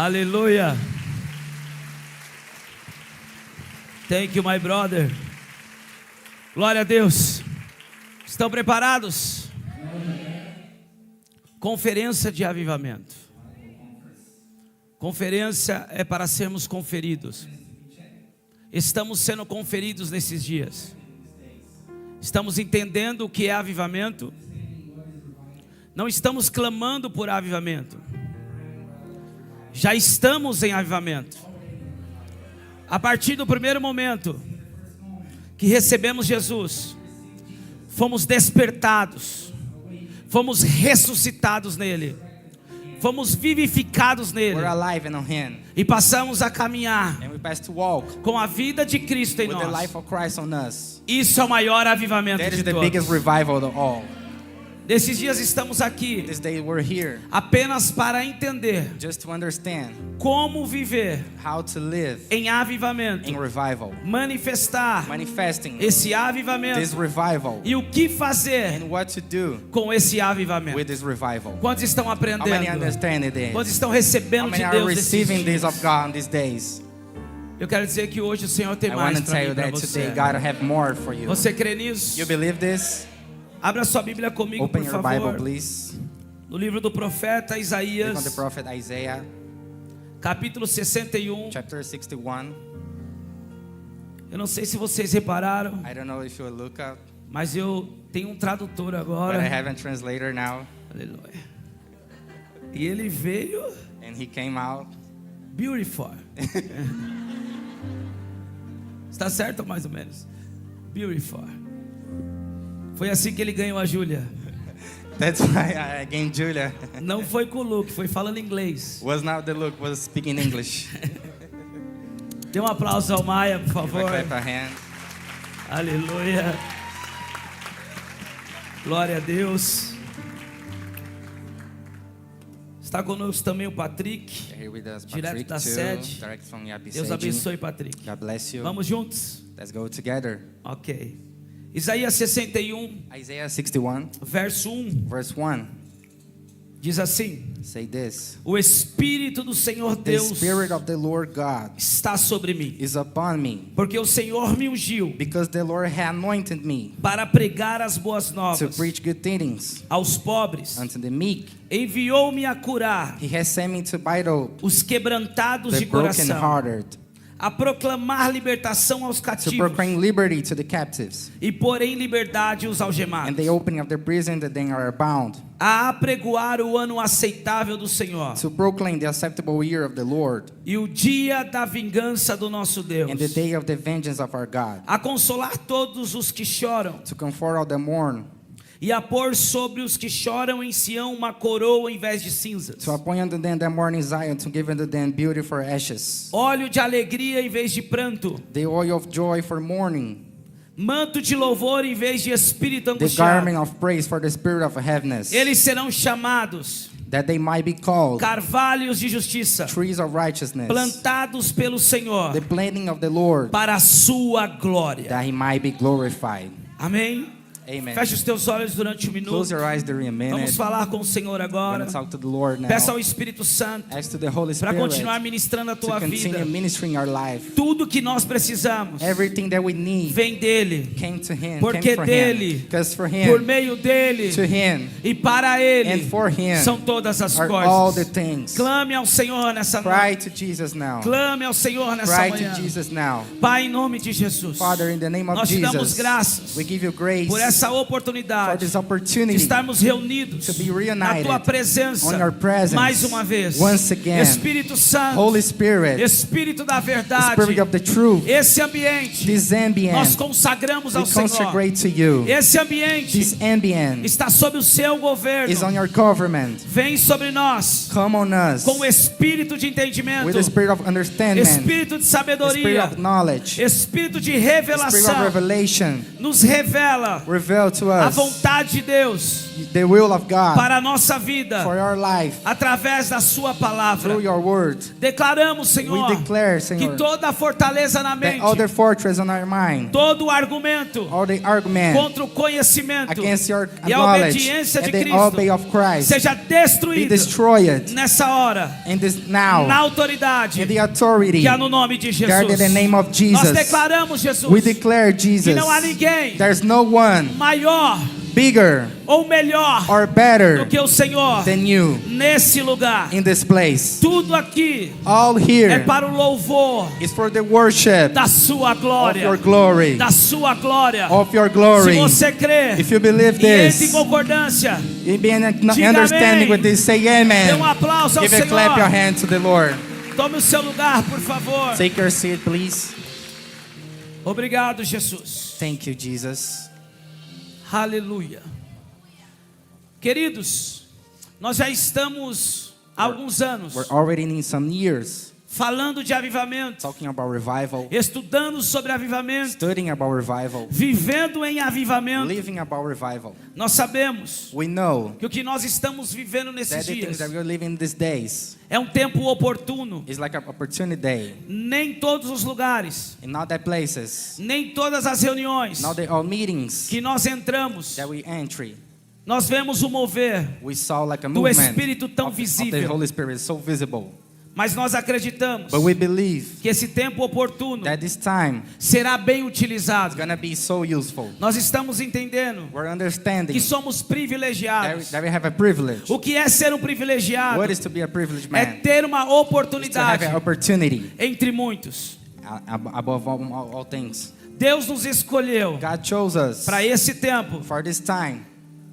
Aleluia. Thank you, my brother. Glória a Deus. Estão preparados? Conferência de avivamento. Conferência é para sermos conferidos. Estamos sendo conferidos nesses dias. Estamos entendendo o que é avivamento. Não estamos clamando por avivamento. Já estamos em avivamento. A partir do primeiro momento que recebemos Jesus, fomos despertados, fomos ressuscitados nele, fomos vivificados nele, We're alive in Him. e passamos a caminhar And we pass to walk com a vida de Cristo em with the nós. life of Christ on us. Isso é o maior avivamento That de is the todos. biggest revival of all. Nesses dias estamos aqui This day we're here apenas para entender just to understand como viver how to live em avivamento, in revival. manifestar Manifesting esse this avivamento revival e o que fazer and what to do com esse avivamento. with this revival. Quantos estão How many aprendendo? understand it? Quantos estão How recebendo many de are Deus nesses receiving this dias? of God in these days? Eu quero dizer que hoje o Senhor tem I want mais to para tell mim you e para that você. today God have more for you. Você crê nisso? You believe this? Abra sua Bíblia comigo, Open por your Bible, favor. please. No livro do profeta Click on the Isaías, prophet Isaiah, capítulo 61. chapter 61. Eu não sei se vocês repararam, I don't know if you look up, mas eu tenho um tradutor but agora. I have a translator now. Aleluia. E ele veio And he came out. beautiful. Está certo ou mais ou menos? Beautiful. Foi assim que ele ganhou a Júlia. That's why I gained Julia. Não foi com o Luke, foi falando inglês. Was not the look, was speaking English. Dê um aplauso ao Maia, por Give a favor. clap a hand. Aleluia. Glória a Deus. Está conosco também o Patrick. Here with us, Direto Patrick, da too, sede. direct from Yabi Deus Sede. abençoe, Patrick. God bless you. Vamos juntos? Let's go together. Ok. Isaías 61, Isaiah 61, verso 1, verse 1. diz assim: Say this. O Espírito do Senhor The Deus Spirit of the Lord God está sobre mim, is upon me, porque o Senhor me ungiu because the Lord had anointed me para pregar as boas to novas preach good things aos pobres. unto the meek. Enviou-me a curar He has sent me to bind up os quebrantados the de coração, brokenhearted, a proclamar libertação aos to cativos proclaim liberty to the captives, e pôr em liberdade os and algemados, the opening of the prison that they are bound, a apregoar o ano aceitável do Senhor to proclaim the acceptable year of the Lord, e o dia da vingança do nosso Deus, and the day of the vengeance of our God, a consolar todos os que choram to comfort all the mourn, e a pôr sobre os que choram em Sião uma coroa em vez de cinzas, to appoint unto them that mourn in Zion, to give unto them beauty for ashes, óleo de alegria em vez de pranto, the oil of joy for mourning, manto de louvor em vez de espírito the garment angustiado. of praise for the spirit of heaviness, Eles serão chamados that they might be called carvalhos de justiça, trees of righteousness, plantados pelo Senhor the planting of the Lord, para a sua glória. that he might be glorified. Amém? Amen. Feche os teus olhos durante um Close minuto. your eyes during a Vamos minute. falar com o Senhor We're agora. going to talk to the Lord now. Peça ao Espírito Santo Ask to the Holy para Spirit continuar ministrando a to tua continue vida. ministering our life. Tudo que nós precisamos Everything that we need vem dele, came to Him, Porque came for dele, Him. Because for por Him, meio dele to Him, e para ele and for Him são todas as are all the coisas. things. Clame ao Senhor nessa Cry noite. to Jesus now. Clame ao Senhor nessa Cry manhã. to Jesus now. Pai, em nome de Jesus, Father, in the name of nós te damos Jesus, graças we give you grace por essa for oportunidade this de opportunity estarmos reunidos to be na reunited tua presença on your presence mais uma vez. once again. Espírito Santo, Holy Spirit, Espírito da the verdade, Spirit of the truth, esse ambiente this nós ambient, consagramos we ao Senhor. consecrate to you. Esse ambiente This ambient está sob o seu governo. is on your government. Vem sobre nós Come on us com o espírito de entendimento, with the spirit of understanding, espírito de the spirit sabedoria, of knowledge, espírito de the spirit of revelação. revelation. Nos revela reveal to a us vontade de Deus the will of God para a nossa vida for your life através da sua palavra. through your word. Declaramos, We Senhor, declare, que Senhor, toda a fortaleza na that mente, all the fortress on our mind, todo o argumento all the argument contra o conhecimento against your e a knowledge obediência de and the Cristo obey of Christ seja be destruído destroyed nessa hora, in this now, na autoridade in the authority que há no nome de guarded in the Jesus. name of Nós Jesus. declaramos, Jesus, We declare, que Jesus, não há ninguém there's no one maior bigger ou melhor or do better que o Senhor than you nesse lugar. in this place. Tudo aqui All é here para o louvor is for the worship da sua of glória, your glory, da sua glória. of your Se glory. você crê If you believe e entre em this, concordância, you be in Diga understanding amém. with this, say dê amen. aplauso ao Give a clap your Senhor. hand to the Lord. Tome o seu lugar, por favor. Take your seat, please. Obrigado, Jesus. Thank you, Jesus. Aleluia. Queridos, nós já estamos há alguns anos We're already in some years falando de avivamento, talking about revival, estudando sobre avivamento, studying about revival, vivendo em avivamento. living about revival. Nós sabemos We know que o que nós estamos vivendo nesses that the things dias that we're living these days é um tempo oportuno. is like an opportunity day. Nem todos os lugares, In not that places, nem todas as reuniões not the all meetings que nós entramos, that we entry, nós vemos o mover we saw like a do movement Espírito tão of the visível. Holy Spirit so visible. Mas nós acreditamos But we believe que esse tempo oportuno that this time será bem is utilizado. gonna be so useful. Nós estamos entendendo We're understanding que somos privilegiados. that we have a privilege. O que é ser um privilegiado? What is to be a privileged É man? ter uma Is to have oportunidade an opportunity entre muitos. above all things. Deus nos escolheu God chose us para esse tempo. for this time.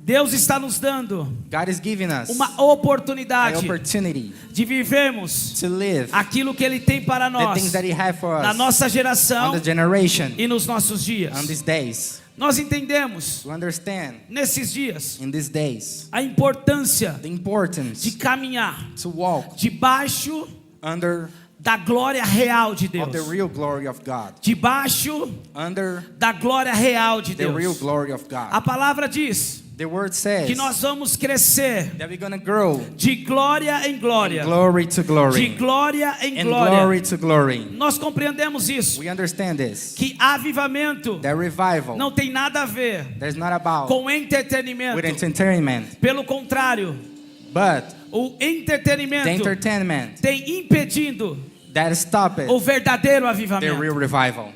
Deus está nos dando God is giving us uma an oportunidade opportunity de vivermos to live aquilo que Ele tem para the nós things that He had for na us nossa on geração the generation, e nos nossos dias. on these days. Nós entendemos To understand nesses dias in these days a importância the importance de caminhar to walk debaixo under da glória real de of the Deus. real glory of God. Debaixo Under da glória real de the real Deus. glory of God. A palavra diz The word says que nós vamos crescer that we're gonna grow de glória em glória, glory to de glory glória em and glória. glory to glory. Nós compreendemos isso, We understand this. que avivamento That revival não tem nada a ver there's not about com with entretenimento. entertainment, Pelo contrário, but o the entretenimento entertainment tem impedido that stop it o verdadeiro the avivamento. real revival.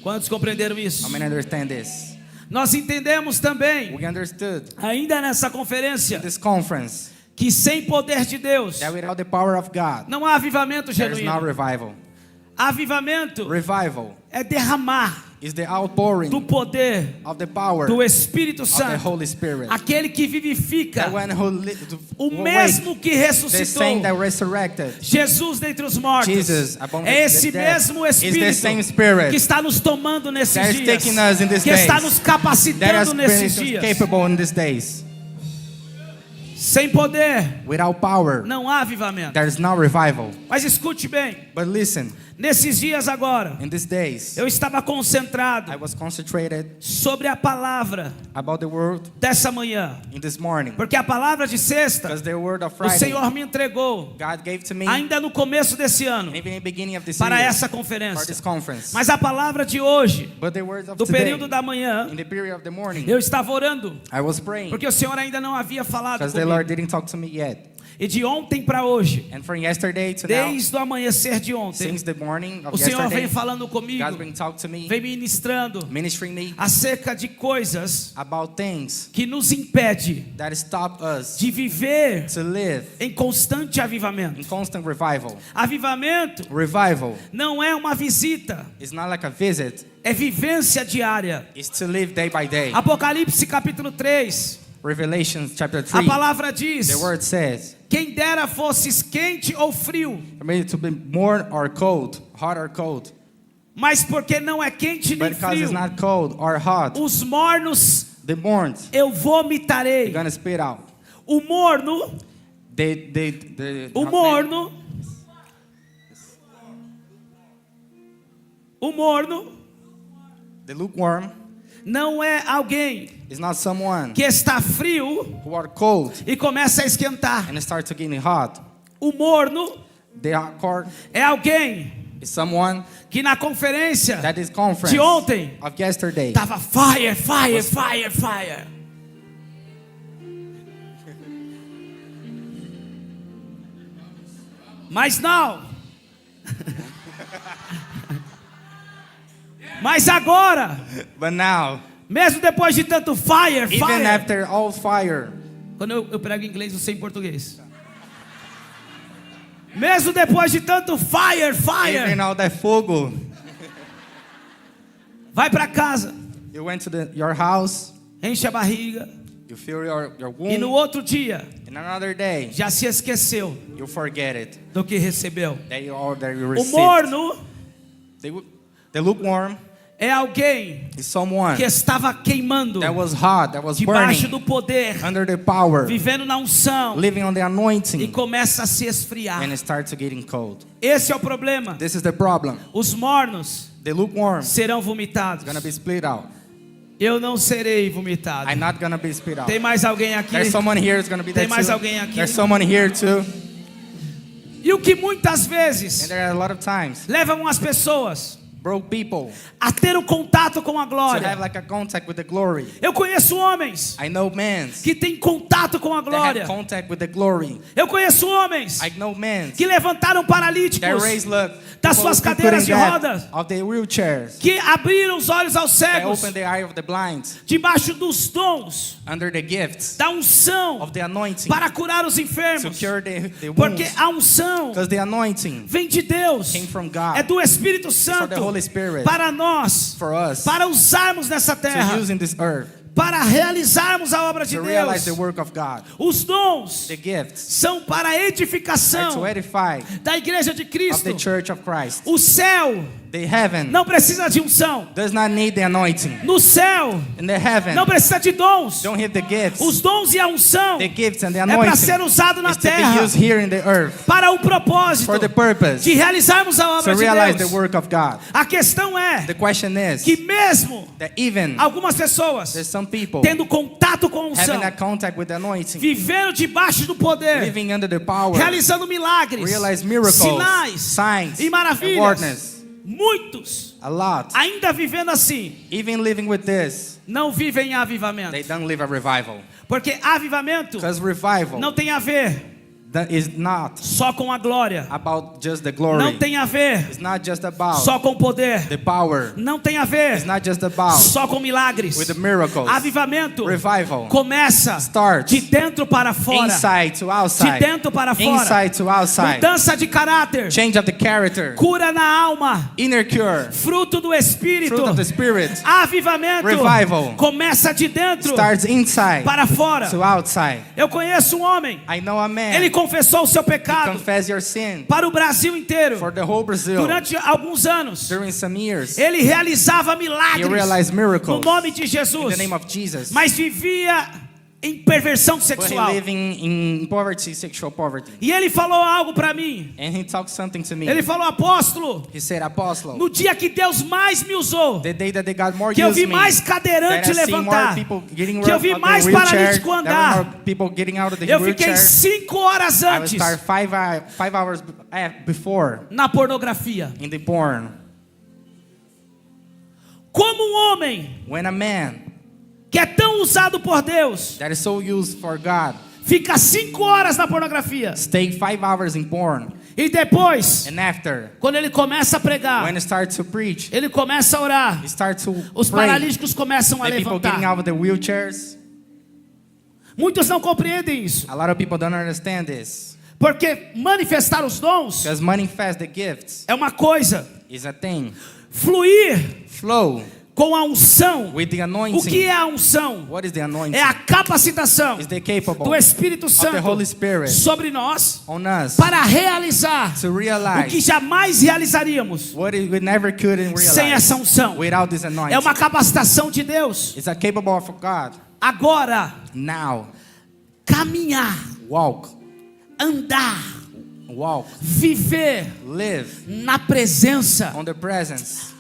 Quantos compreenderam isso? I mean, understand this. Nós entendemos também, We understood ainda nessa conferência, this conference que sem poder de Deus that without the power of God, não há avivamento there is no genuíno. revival. Avivamento Revival é derramar is the outpouring do poder of the power do of Espírito the Santo, Holy Spirit. aquele que vivifica, That one who o who mesmo que the ressuscitou same that resurrected Jesus dentre os mortos. Jesus upon É esse the dead mesmo is the Espírito same Spirit que está nos tomando nesses that is dias, taking us in these que está days, nos that capacitando has nesses been dias. capable in these days. Sem poder Without power, não há avivamento. there is no revival. Mas escute bem, But listen, nesses dias agora, in these days, eu estava concentrado I was concentrated sobre a palavra about the word dessa manhã, in this morning, porque a palavra de sexta because the word of o Friday Senhor me entregou God gave to me, ainda no começo desse ano and even in the beginning of this para year, essa for conferência. this conference. Mas a palavra de hoje, But the words of do today, período da manhã, in the period of the morning, eu estava orando, I was praying porque o Senhor ainda não havia falado because the Lord comigo. didn't talk to me yet. E de ontem para hoje, And from yesterday to now, desde o amanhecer de ontem, since the morning of o Senhor yesterday, vem falando comigo, God's been talking to me, vem ministrando ministering me acerca de coisas about things que nos impede that stop us de viver to live em constante avivamento. in constant revival. Avivamento Revival não é uma visita, is not like a visit, é vivência diária. it's to live day by day. Apocalipse capítulo 3, Revelation chapter a 3, palavra diz: the word says, quem dera fosses quente ou frio, I mean, to be warm or cold, hot or cold, mas porque não é quente nem but because frio, it's not cold or hot, os mornos the morning eu vomitarei. you're gonna spit out. O morno, O o morno the lukewarm, não é alguém It's not someone que está frio who are cold e começa a esquentar. and start to getting hot. O morno They are cold. é alguém Is someone que na conferência that is conference de ontem of yesterday. estava fire, fire, fire, fire. Mas não. Mas agora, But now, mesmo depois de tanto fire, even fire. after all fire, Quando eu prego em inglês, eu sei em português. Mesmo depois de tanto fire, fire. even all that fogo, Vai para casa, you went to your house, enche a barriga. you feel your E no womb, outro dia, and another day, já se esqueceu you forget it. do que recebeu. That you already O received. morno The lukewarm é alguém is someone que estava queimando that was hot, that was debaixo burning do poder, under the power, vivendo na unção, living on the e anointing, começa a se esfriar. and it starts to getting cold. Esse é o problema. This is the problem. Os mornos The lukewarm is serão vomitados. gonna be split out. Eu não serei vomitado. I'm not gonna be split out. Tem mais alguém aqui? There's someone here who's gonna be Tem there mais too. alguém aqui? There's someone here too. E o que muitas And vezes there are a lot of times levam as pessoas broke people a ter um contato com a to glória. have like a contact with the glory. Eu conheço homens I know men que têm contato com a that have glória. contact with the glory. Eu conheço homens I know men que levantaram that paralíticos, raise up das people suas who cadeiras couldn't de get rodas, of the wheelchairs. que abriram os olhos aos They cegos, open the eye of the blind debaixo dos dons, under the gifts da unção, of the anointing para curar os to enfermos. cure the Porque wounds. a unção Because the anointing vem de Deus, came from God. é do Espírito for Santo, the Holy Spirit para nós, for us para usarmos nessa to terra, use in this earth, para realizarmos a obra de to realize the Deus. work of God. Os dons The gifts são para a are to edificação edify da igreja de of Cristo. the church of Christ. O céu The heaven não precisa de unção. does not need the anointing. No céu In the heaven, não precisa de dons. don't have the gifts. Os dons e a unção The gifts and the é para anointing ser usado na is to be terra used here in the earth para o propósito for the purpose de realizarmos a obra to de realize the Deus. work of God. A questão é The question is que mesmo that even algumas pessoas there's some people tendo contato com a unção, having that contact with the anointing, vivendo debaixo do poder, living under the power, realizando milagres, realize miracles, sinais signs, e and maravilhas. wonders. Muitos, A lot. ainda vivendo assim, Even living with this, não vivem em avivamento. they don't live a revival. Porque avivamento Because revival não tem a ver that is not só com a glória. about just the glory. Não tem a ver It's not just about só com o poder. the power. Não tem a ver It's not just about só com milagres. with the miracles. Avivamento Revival começa starts de dentro para fora. inside to De outside. dentro para fora. Inside to outside. Mudança de caráter. Change of the character. Cura na alma. Inner cure. Fruto do Espírito. Fruit of the Spirit. Avivamento Revival começa de dentro starts inside para fora. to outside. Eu conheço um homem. I know a man. Ele confessou o seu pecado Confess your sin para o Brasil inteiro. for the whole Brazil. Durante alguns anos, During some years, ele realizava he milagres realized no miracles nome de in Jesus, the name of Jesus. mas vivia em perversão But he sexual. living in poverty, sexual poverty. E ele falou algo para mim. And he talked something to me. Ele falou: apóstolo, He said, Apostle, no dia que Deus mais me usou, the day that they got more que eu used vi me, mais that cadeirante I see more levantar, people getting que eu vi out of mais the wheelchair, paralítico there were andar. more people getting out of the Eu fiquei wheelchair. 5 horas I would antes start 5 hours before na pornografia. in the porn. Como um homem When a man que é tão usado por Deus that is so used for God fica 5 horas na pornografia stay 5 hours in porn, e depois, and after, quando ele começa a pregar, when he starts to preach, ele começa a orar, he starts to os pray. paralíticos começam a The people getting levantar. out of the wheelchairs. Muitos não compreendem isso, A lot of people don't understand this. porque manifestar os dons Because manifest the gifts é uma coisa, is a thing. fluir Flow com a unção. with the O que anointing. é a unção? What is the anointing? É a capacitação Is the capable do Espírito of the Santo Holy Spirit sobre nós on us para realizar to o que realize jamais realizaríamos what we never could sem realize essa unção. without this anointing. É uma capacitação de Deus. It's a capable of God. Agora, Now, caminhar, walk, viver live na presença. on the presence.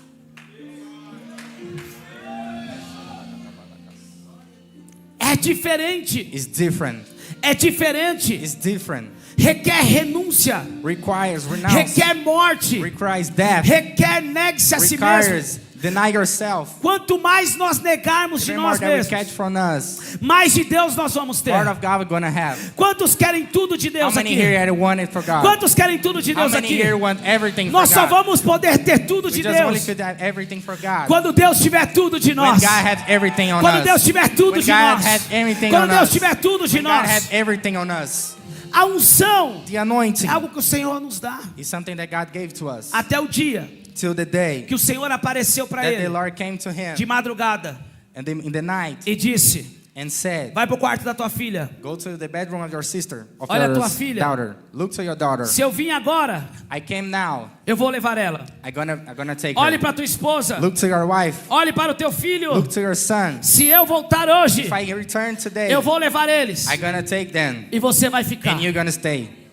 diferente. is different. É diferente. It's different. Requer renúncia. Requires renounce. Requer morte. Requires death. Requer negue-se a si mesmo. Requires deny yourself. Quanto mais nós negarmos de The more nós that we mesmos, catch from us, mais de Deus nós vamos ter. part of God we're gonna have. Quantos querem tudo de How Deus many aqui? here want it for God? Quantos querem tudo de How Deus many aqui? here want everything for Nós só God? vamos poder ter tudo We de just only Deus could have everything for God. quando Deus tiver tudo de When nós. God has everything on Quando us. Deus tiver tudo When de God nós. has everything Quando on Deus us. tiver tudo de When God nós. has everything on us. A unção The anointing é algo que o Senhor nos dá is something that God gave to us. até o dia Till the day que o Senhor apareceu para that the ele Lord came to him de madrugada and in the night e disse: and said, vai para o quarto da tua filha. go to the bedroom of your sister, of Olha a your tua filha. daughter. Look to your daughter. Se eu vim agora, I came now. eu vou levar ela. I'm gonna take Olhe her. para tua esposa. Look to your wife. Olhe para o teu filho. Look to your son. Se eu voltar hoje, If I return today, eu vou levar eles. I'm gonna take them, E você vai ficar. and you're gonna stay.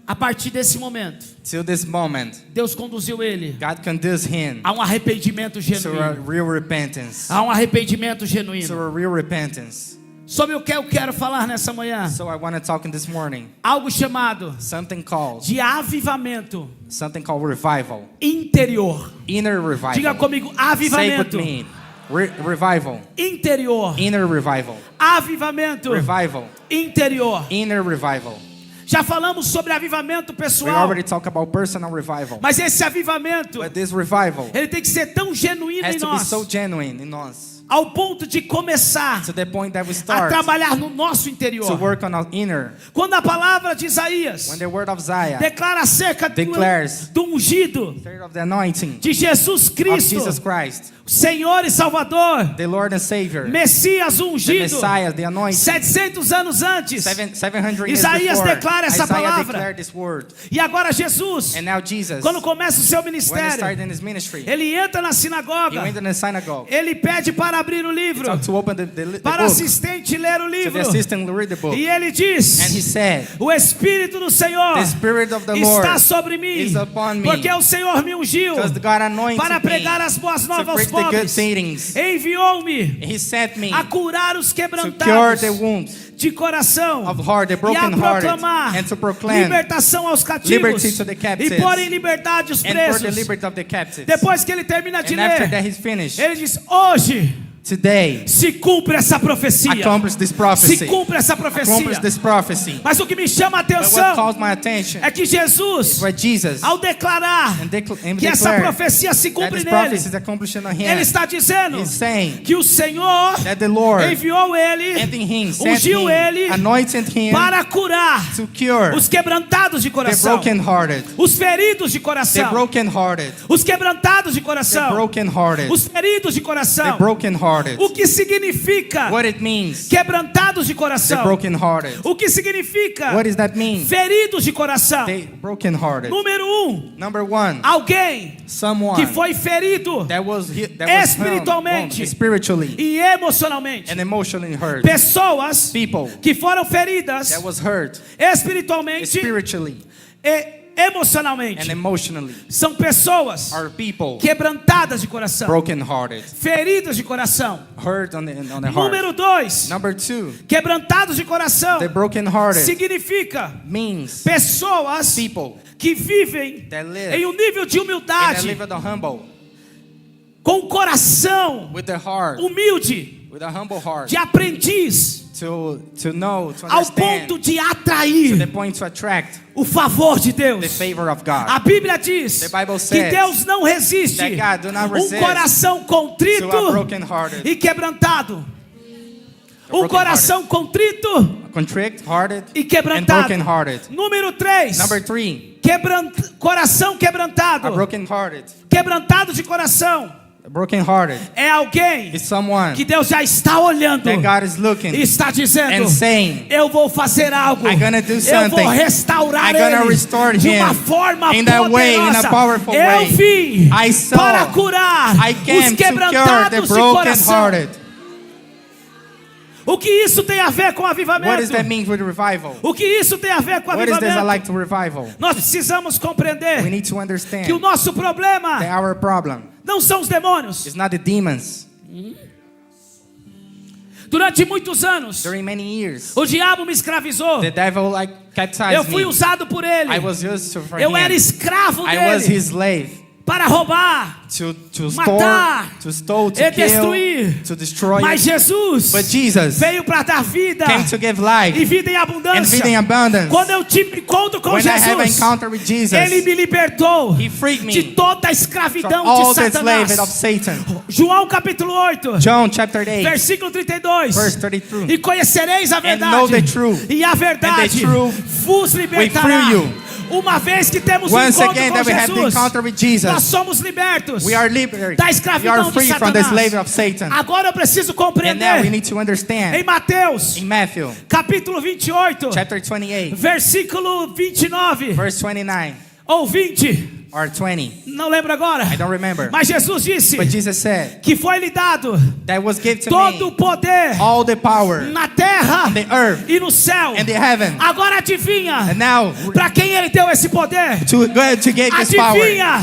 A partir desse momento, Till this moment, Deus conduziu ele God conducts him a um arrependimento to a genuíno. real repentance. A um arrependimento To genuíno. a real repentance. Sobre o que eu quero falar nessa manhã, So I want to talk in this morning algo chamado something called de revival, interior. inner revival. Diga comigo, Say with avivamento me, revival, interior. inner revival, Avivamento revival, interior. inner revival. Já falamos sobre avivamento We pessoal, already talked about personal revival, mas esse avivamento, but this revival ele tem que ser tão genuíno has em to be nós, so genuine in us, ao ponto de começar to the point that we a start trabalhar no nosso to interior. work on our inner. Quando a palavra de Isaías When the word of Isaiah, declara acerca declares do ungido spirit of the anointing de Jesus of Cristo, Jesus Christ, Senhor e Salvador, the Lord and Savior, Messias the ungido, Messiah, the anointing. 700 anos antes, 700 years Isaías before, declara essa Isaiah palavra. declared this word. e agora Jesus, And now Jesus, quando começa o seu when he ministério, started in his ministry, ele entra na he sinagoga, went in the synagogue, ele pede para abrir o livro, to open the para o book, assistente ler o to the livro, assistant to read the book. e ele And he diz: said, o Espírito do Senhor the Spirit of the Lord está sobre mim, is upon me, porque o Senhor me ungiu because God anointed para me pregar as boas to novas aos preach the good pobres, tidings. enviou-me He sent me a curar os to cure quebrantados the wounds de coração of heart, the e a broken-hearted, proclamar and to proclaim libertação aos cativos liberty to the e captives, pôr em liberdade os and for the presos. liberty of the captives. Depois que ele termina de And after ler, that he's finished, ele diz: hoje today, se cumpre essa profecia. accomplish this Se prophecy. cumpre essa profecia. Accomplish this prophecy. Mas o que me chama a But what atenção calls my attention é que Jesus, was Jesus, ao declarar and que essa declared profecia se that cumpre this nele, prophecy is accomplished on him. ele está dizendo He's saying que o Senhor that the Lord enviou ele, sent him, sent ungiu him, ele anointed him para curar to cure os quebrantados de the coração, brokenhearted, os feridos de the coração, brokenhearted, os quebrantados de the coração, brokenhearted, os feridos de the coração. brokenhearted. O que significa What it means, quebrantados de the coração? brokenhearted. O que significa What does that mean? feridos de coração? The brokenhearted. Número 1, Number one, alguém someone que foi ferido that was espiritualmente spiritually e emocionalmente. and emotionally hurt. Pessoas People que foram feridas that was hurt espiritualmente spiritually e emocionalmente. and emotionally São pessoas are people quebrantadas de coração, brokenhearted, feridas de coração. hurt on the heart. Número 2, Number two, quebrantados de coração the brokenhearted significa means pessoas people que vivem that live em um nível de and that humildade, live at the humble, com o coração with the heart, humilde, with a humble heart, de aprendiz, to know, to ao understand, ponto de to the atrair point to attract o favor de the Deus. favor of God. A Bíblia diz The Bible que says Deus não resiste that God do not um resist coração contrito to a brokenhearted, e quebrantado. Um brokenhearted. coração contrito contrite, hearted, e and quebrantado. brokenhearted. Número 3, Number three, coração a quebrantado. brokenhearted. Quebrantado de coração A brokenhearted é alguém is someone que Deus já está olhando that God is looking e está dizendo: and saying, eu vou fazer algo, I'm gonna do eu something. vou restaurar I'm gonna ele restore de uma him forma in that way, in a poderosa. powerful Eu way. vim I saw, para curar I os came to cure the quebrantados de coração. brokenhearted. O que isso tem a ver com What does avivamento? that mean with revival? O que isso tem a ver com What is this avivamento? like to revival? Nós precisamos We compreender need to understand que o nosso problema that our problem não são os demônios. is not the demons. Durante muitos anos, During many years, o diabo me escravizou. the devil capsized Eu fui me. usado por ele. I was used to for Eu him. era escravo I was dele his slave. para roubar, To matar, store, to e kill, destruir. to destroy. Mas Jesus But Jesus veio para dar vida came to give e life vida em and abundância. vida in abundance. Quando eu tive encontro com When I have Jesus, encounter with Jesus, ele me libertou He freed me de toda a from escravidão all de the slave Satanás. of Satan. João capítulo 8, John chapter 8, versículo 32. verse 32. E conhecereis a verdade, know the truth, e a verdade and the truth vos libertará. free you. Uma vez que temos um Once encontro again com that we have the Jesus, encounter with nós Jesus, somos libertos we are liberated. da We escravidão are de free from the Satanás. slavery of Satan. Agora eu preciso And now we compreender. need to understand Em Mateus, in Matthew capítulo 28, chapter 28, versículo 29 verse 29 ou 20, or 20. não lembro agora. I don't remember. Mas Jesus disse But Jesus said que foi-lhe dado that was given to todo o me poder all the power na terra on the earth e no céu. and the heaven. Agora adivinha And now para quem ele deu esse poder? to God to give this power. Adivinha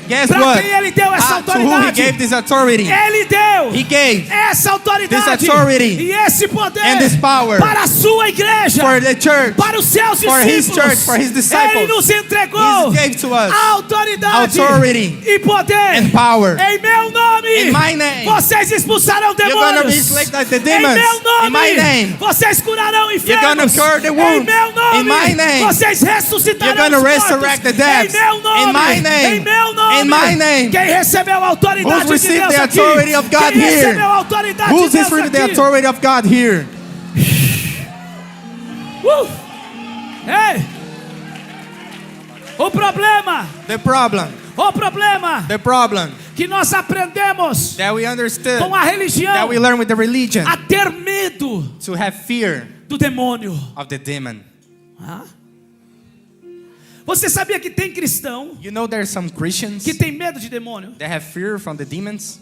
Guess para what? quem ele deu essa To who he autoridade? gave this authority? Ele deu He gave essa autoridade this authority e esse poder and this power para a sua igreja, for the church, para os seus for his discípulos. church, for his disciples. Ele nos entregou He gave to us a autoridade authority e poder and power. em meu nome. In my name. Vocês expulsarão You're gonna demônios. be slain like the Em demons. meu nome. In my name. Vocês curarão You're gonna enfermos. cure the Em wounds. meu nome. In my name. Vocês ressuscitarão You're gonna os mortos. resurrect the dead. Em meu nome. In my name. Em meu nome. In my name. Quem recebeu a autoridade Who's de received Deus the aqui? authority of God Quem here? recebeu a autoridade Who's de Deus received the aqui? authority of God here? Ei! O problema The problem que nós aprendemos that we understood, com a religião that we learn with the religion, a ter medo to have fear do demônio. of the demon. Hã? Você sabia que tem cristão You know there's some Christians que tem medo de demônio? that have fear from the demons.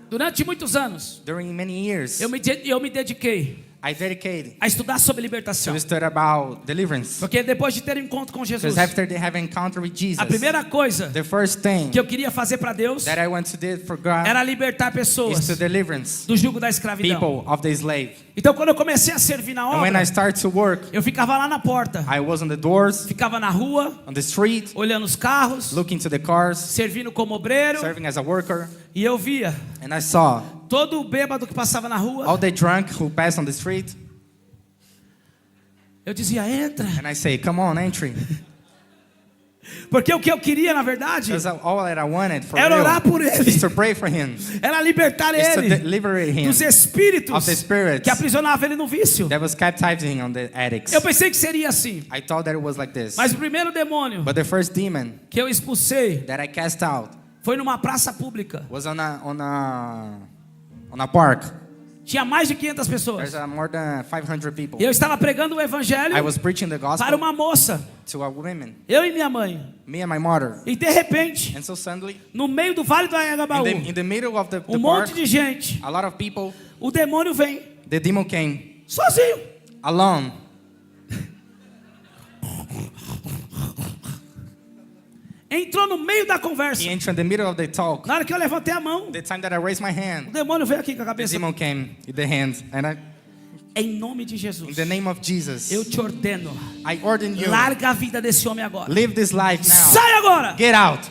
Durante muitos anos, During many years, eu me dediquei I dedicated a estudar sobre to libertação. study about deliverance. Porque depois de ter um encontro com Jesus, Because after they have encounter with Jesus, a primeira coisa the first thing que eu queria fazer para Deus that I want to do for God era libertar pessoas is to deliverance do jugo da escravidão. people of the slave. Então, quando eu comecei a servir na And when obra, I start to work, eu ficava lá na porta, I was on the doors, ficava na rua, on the street, olhando os carros, looking to the cars, servindo como obreiro, serving as a worker, e eu via and I saw todo o bêbado que passava na rua. all the drunk who passed on the street, Eu dizia, entra. and I say, come on, entry. Porque o que eu queria, na verdade, Because all that I wanted for era orar real por ele, is to pray for him, era libertar is to ele liberate him dos espíritos of the spirits que aprisionavam ele no vício. that was captiving him on the addicts. Eu pensei que seria assim. I thought that it was like this. Mas o primeiro demônio But the first demon que eu expulsei that I cast out foi numa praça pública. was on a park. Tinha mais de 500 pessoas. There's more than 500 people. E eu estava pregando o evangelho I was preaching the para gospel uma moça, to a woman, eu e minha mãe. me and my mother. E de repente, And so suddenly, no meio do Vale do Anhangabaú, in the middle of the um monte park, de gente, a lot of people, o demônio vem the demon came sozinho. alone. Entrou no meio da conversa. He entered in the middle of the talk. Na hora que eu levantei a mão, The time that I raised my o hand, demônio veio aqui com a the cabeça. demon came with the hands. And Em nome de in Jesus, the name of Jesus, eu te ordeno, I order you, larga a vida desse homem agora. live this life now. Sai agora! Get out.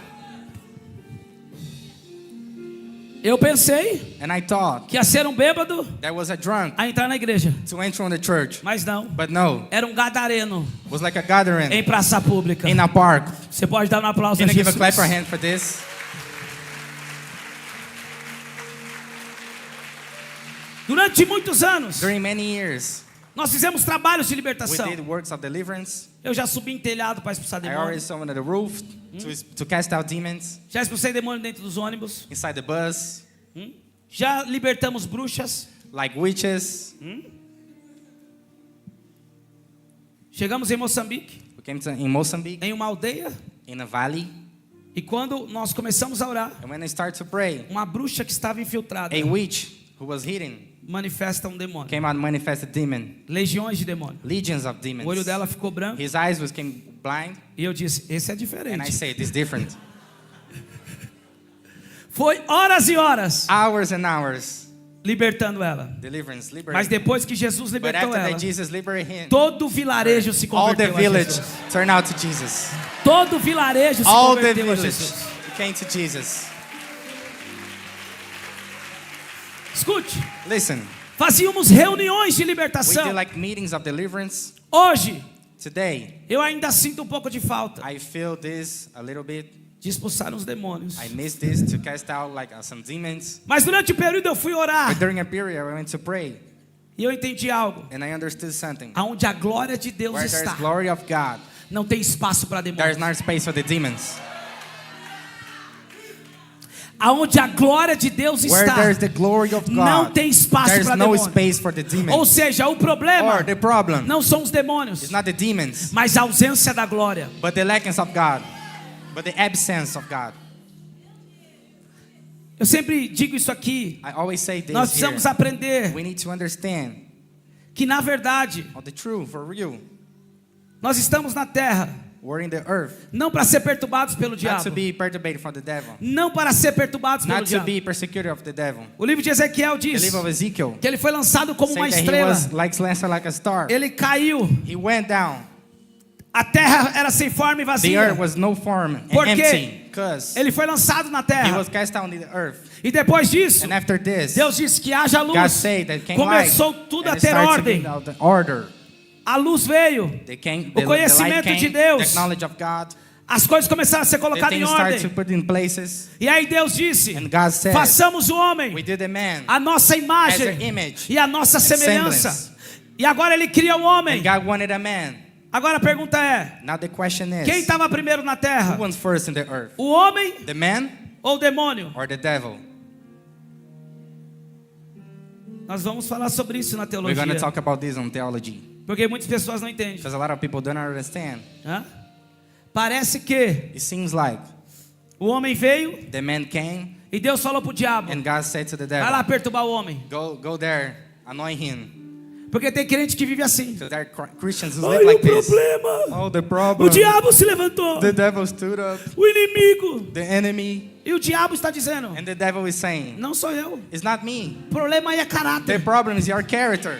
Eu pensei And I thought que ia ser um bêbado that was a drunk a entrar na igreja. to enter on the church. Mas não. But no, Era um gadareno it was like a gathering em praça pública. in a park. Você pode dar um aplauso Can a you give a Jesus? clap for hand for this? Durante muitos anos, During many years, nós fizemos trabalhos de we libertação. did works of deliverance. Eu já subi em telhado para expulsar I already demônios. saw on the roof to cast out demons Já expulsei demônio dentro dos ônibus. inside the bus, Já libertamos bruxas. like witches. Chegamos em Moçambique, We came in Mozambique, em uma aldeia. in a valley. E quando nós começamos a orar, And when I start to pray, uma bruxa que estava infiltrada a witch who was hidden manifesta um demônio. came out and manifested demon. Legiões de demônios. Legions of O demons. olho dela ficou branco. His eyes became blind. E eu disse, esse é And I diferente. said, it's different. Foi horas e horas. Hours and hours. libertando ela. Deliverance, liberty. Mas depois que Jesus But libertou after ela, that Jesus liberated him, todo o vilarejo se all the converteu a village Jesus. turned out to Jesus. Todo o vilarejo se All the converteu a village Jesus. came to Jesus. Escute, Listen, fazíamos reuniões de we libertação. do like meetings of deliverance. Hoje, Today, eu ainda sinto um pouco de falta I feel this a little bit. de expulsar os demônios. I miss this to cast out like some demons. Mas durante o período eu fui orar But during a period, I went to pray e eu entendi algo. and I understood something. Aonde a glória de Deus Where there's está, glory of God, não tem espaço para there's demônios. not space for the demons. Aonde a glória de Deus Where está, there's the glory of não God, tem espaço there's para no demônios. space for the Ou demons. seja, o problema Or the problem não são os demônios, is not the demons, mas a ausência da glória. but the lackness of God, but the absence of God. Eu sempre digo isso aqui. I always say this Nós here. precisamos aprender We need to understand que, na verdade, of the truth for real. nós estamos na terra We're in the earth, não para ser perturbados pelo not to diabo, be perturbated from the devil, não para ser perturbados pelo not to diabo. be persecuted of the devil. O livro de Ezequiel The diz livro of Ezekiel que ele foi lançado como uma say that he estrela. was like lancer like a star. Ele caiu. He went down. A terra era sem forma e The vazia. earth was no form and Por quê? empty, because Ele foi lançado na he terra. was cast down in the earth. E depois disso, And after this, Deus disse que haja God luz. said that came light. Começou tudo And a it ter started to be ordem. now the order. A luz veio. They came, O the conhecimento light de came, Deus. the knowledge of God. As coisas começaram a ser The colocadas em things started to ordem. put in places. E aí Deus disse: And God said, façamos o homem we did the man a nossa as imagem an image. e a nossa and semelhança. semblance. E agora ele cria o homem. And God wanted a man. Agora a pergunta é: Now the question is, quem estava primeiro na terra? who was first in the earth? O homem The man ou o demônio? or the devil? Nós vamos falar sobre isso na We're teologia. going to talk about this on theology. Porque muitas pessoas não entendem. Because a lot of people don't understand. Hã? Parece que It seems like o homem veio the man came e Deus falou pro diabo: and God said to the vai lá devil, perturbar o homem. go there, annoy him. Porque tem crente que vive assim. So there are Christians who live Olha like o this. problema. Oh, the O problem. diabo se levantou. The devil stood up. O inimigo. The enemy. E o diabo está dizendo: And the devil is saying, não sou eu. it's not me. O problema aí é The caráter. problem is your character.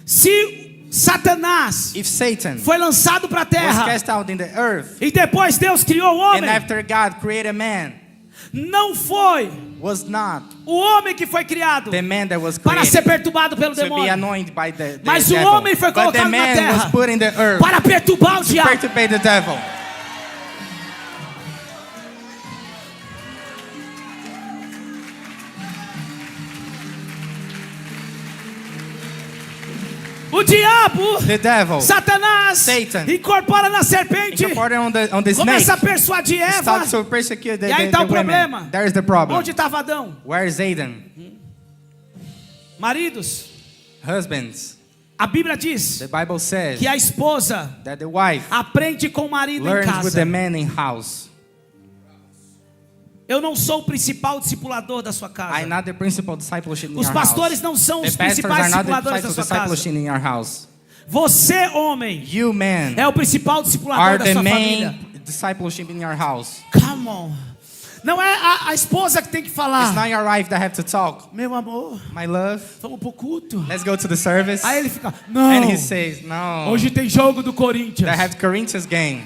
Se Satanás If Satan foi lançado para a was terra cast out in the earth, e depois Deus criou o and homem, after God created a man, não foi was not o homem que foi criado the man that was para ser created perturbado pelo to be demônio, anointed by the mas o devil. homem foi But the colocado na man terra was put in the earth para perturbar o to diabo. perturbate the devil. O diabo, The devil, Satanás, Satan, incorpora na serpente, incorporated on the snake, começa a persuadir Eva. starts to persecute the, E aí the, tá the o problema. women. There is the problem. Onde estava Adão? Where is Aden? Maridos, Husbands, a Bíblia diz the Bible says que a esposa that the wife aprende com o marido em learns with casa. the man in house. Eu não sou o principal discipulador da sua casa. I'm not the principal discipleship in Os your pastores house. não são The os pastors principais are not the discipuladores da sua casa. discipleship in your house. Você, homem, You men é o principal discipulador are da the sua main família. discipleship in your house. Come on. Não é a esposa que tem que It's falar. not your wife that have to talk. Meu amor, My love, vamos pro culto. let's go to the service. Aí ele fica: não, And he says, no, hoje tem jogo do Corinthians. they have Corinthians game.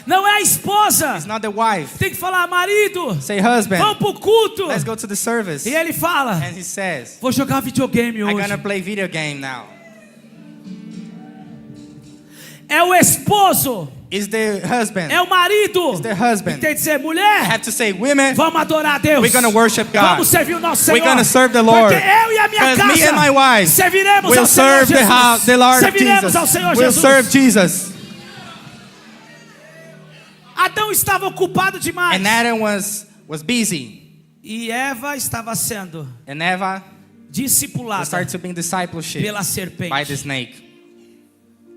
Não é a esposa. It's not the wife. Tem que falar: marido, Say, husband, vamos pro culto. let's go to the service. E ele fala: And he says, vou jogar videogame I'm hoje. gonna play video game now. É o esposo, Is the husband. é o marido. It's the husband. Tem que dizer: I mulher, have to say, women, vamos adorar a Deus. we're gonna worship God. Vamos servir o nosso Senhor. We're gonna serve the Lord. Porque eu e a minha Because casa me and my wife serviremos will ao Senhor serve the, Jesus. the Lord of Serviremos Jesus. ao Senhor We'll Jesus. serve Jesus. Adão estava ocupado demais. And Adam was busy. E Eva estava sendo And Eva discipulada started to be discipleship pela by serpente. the snake.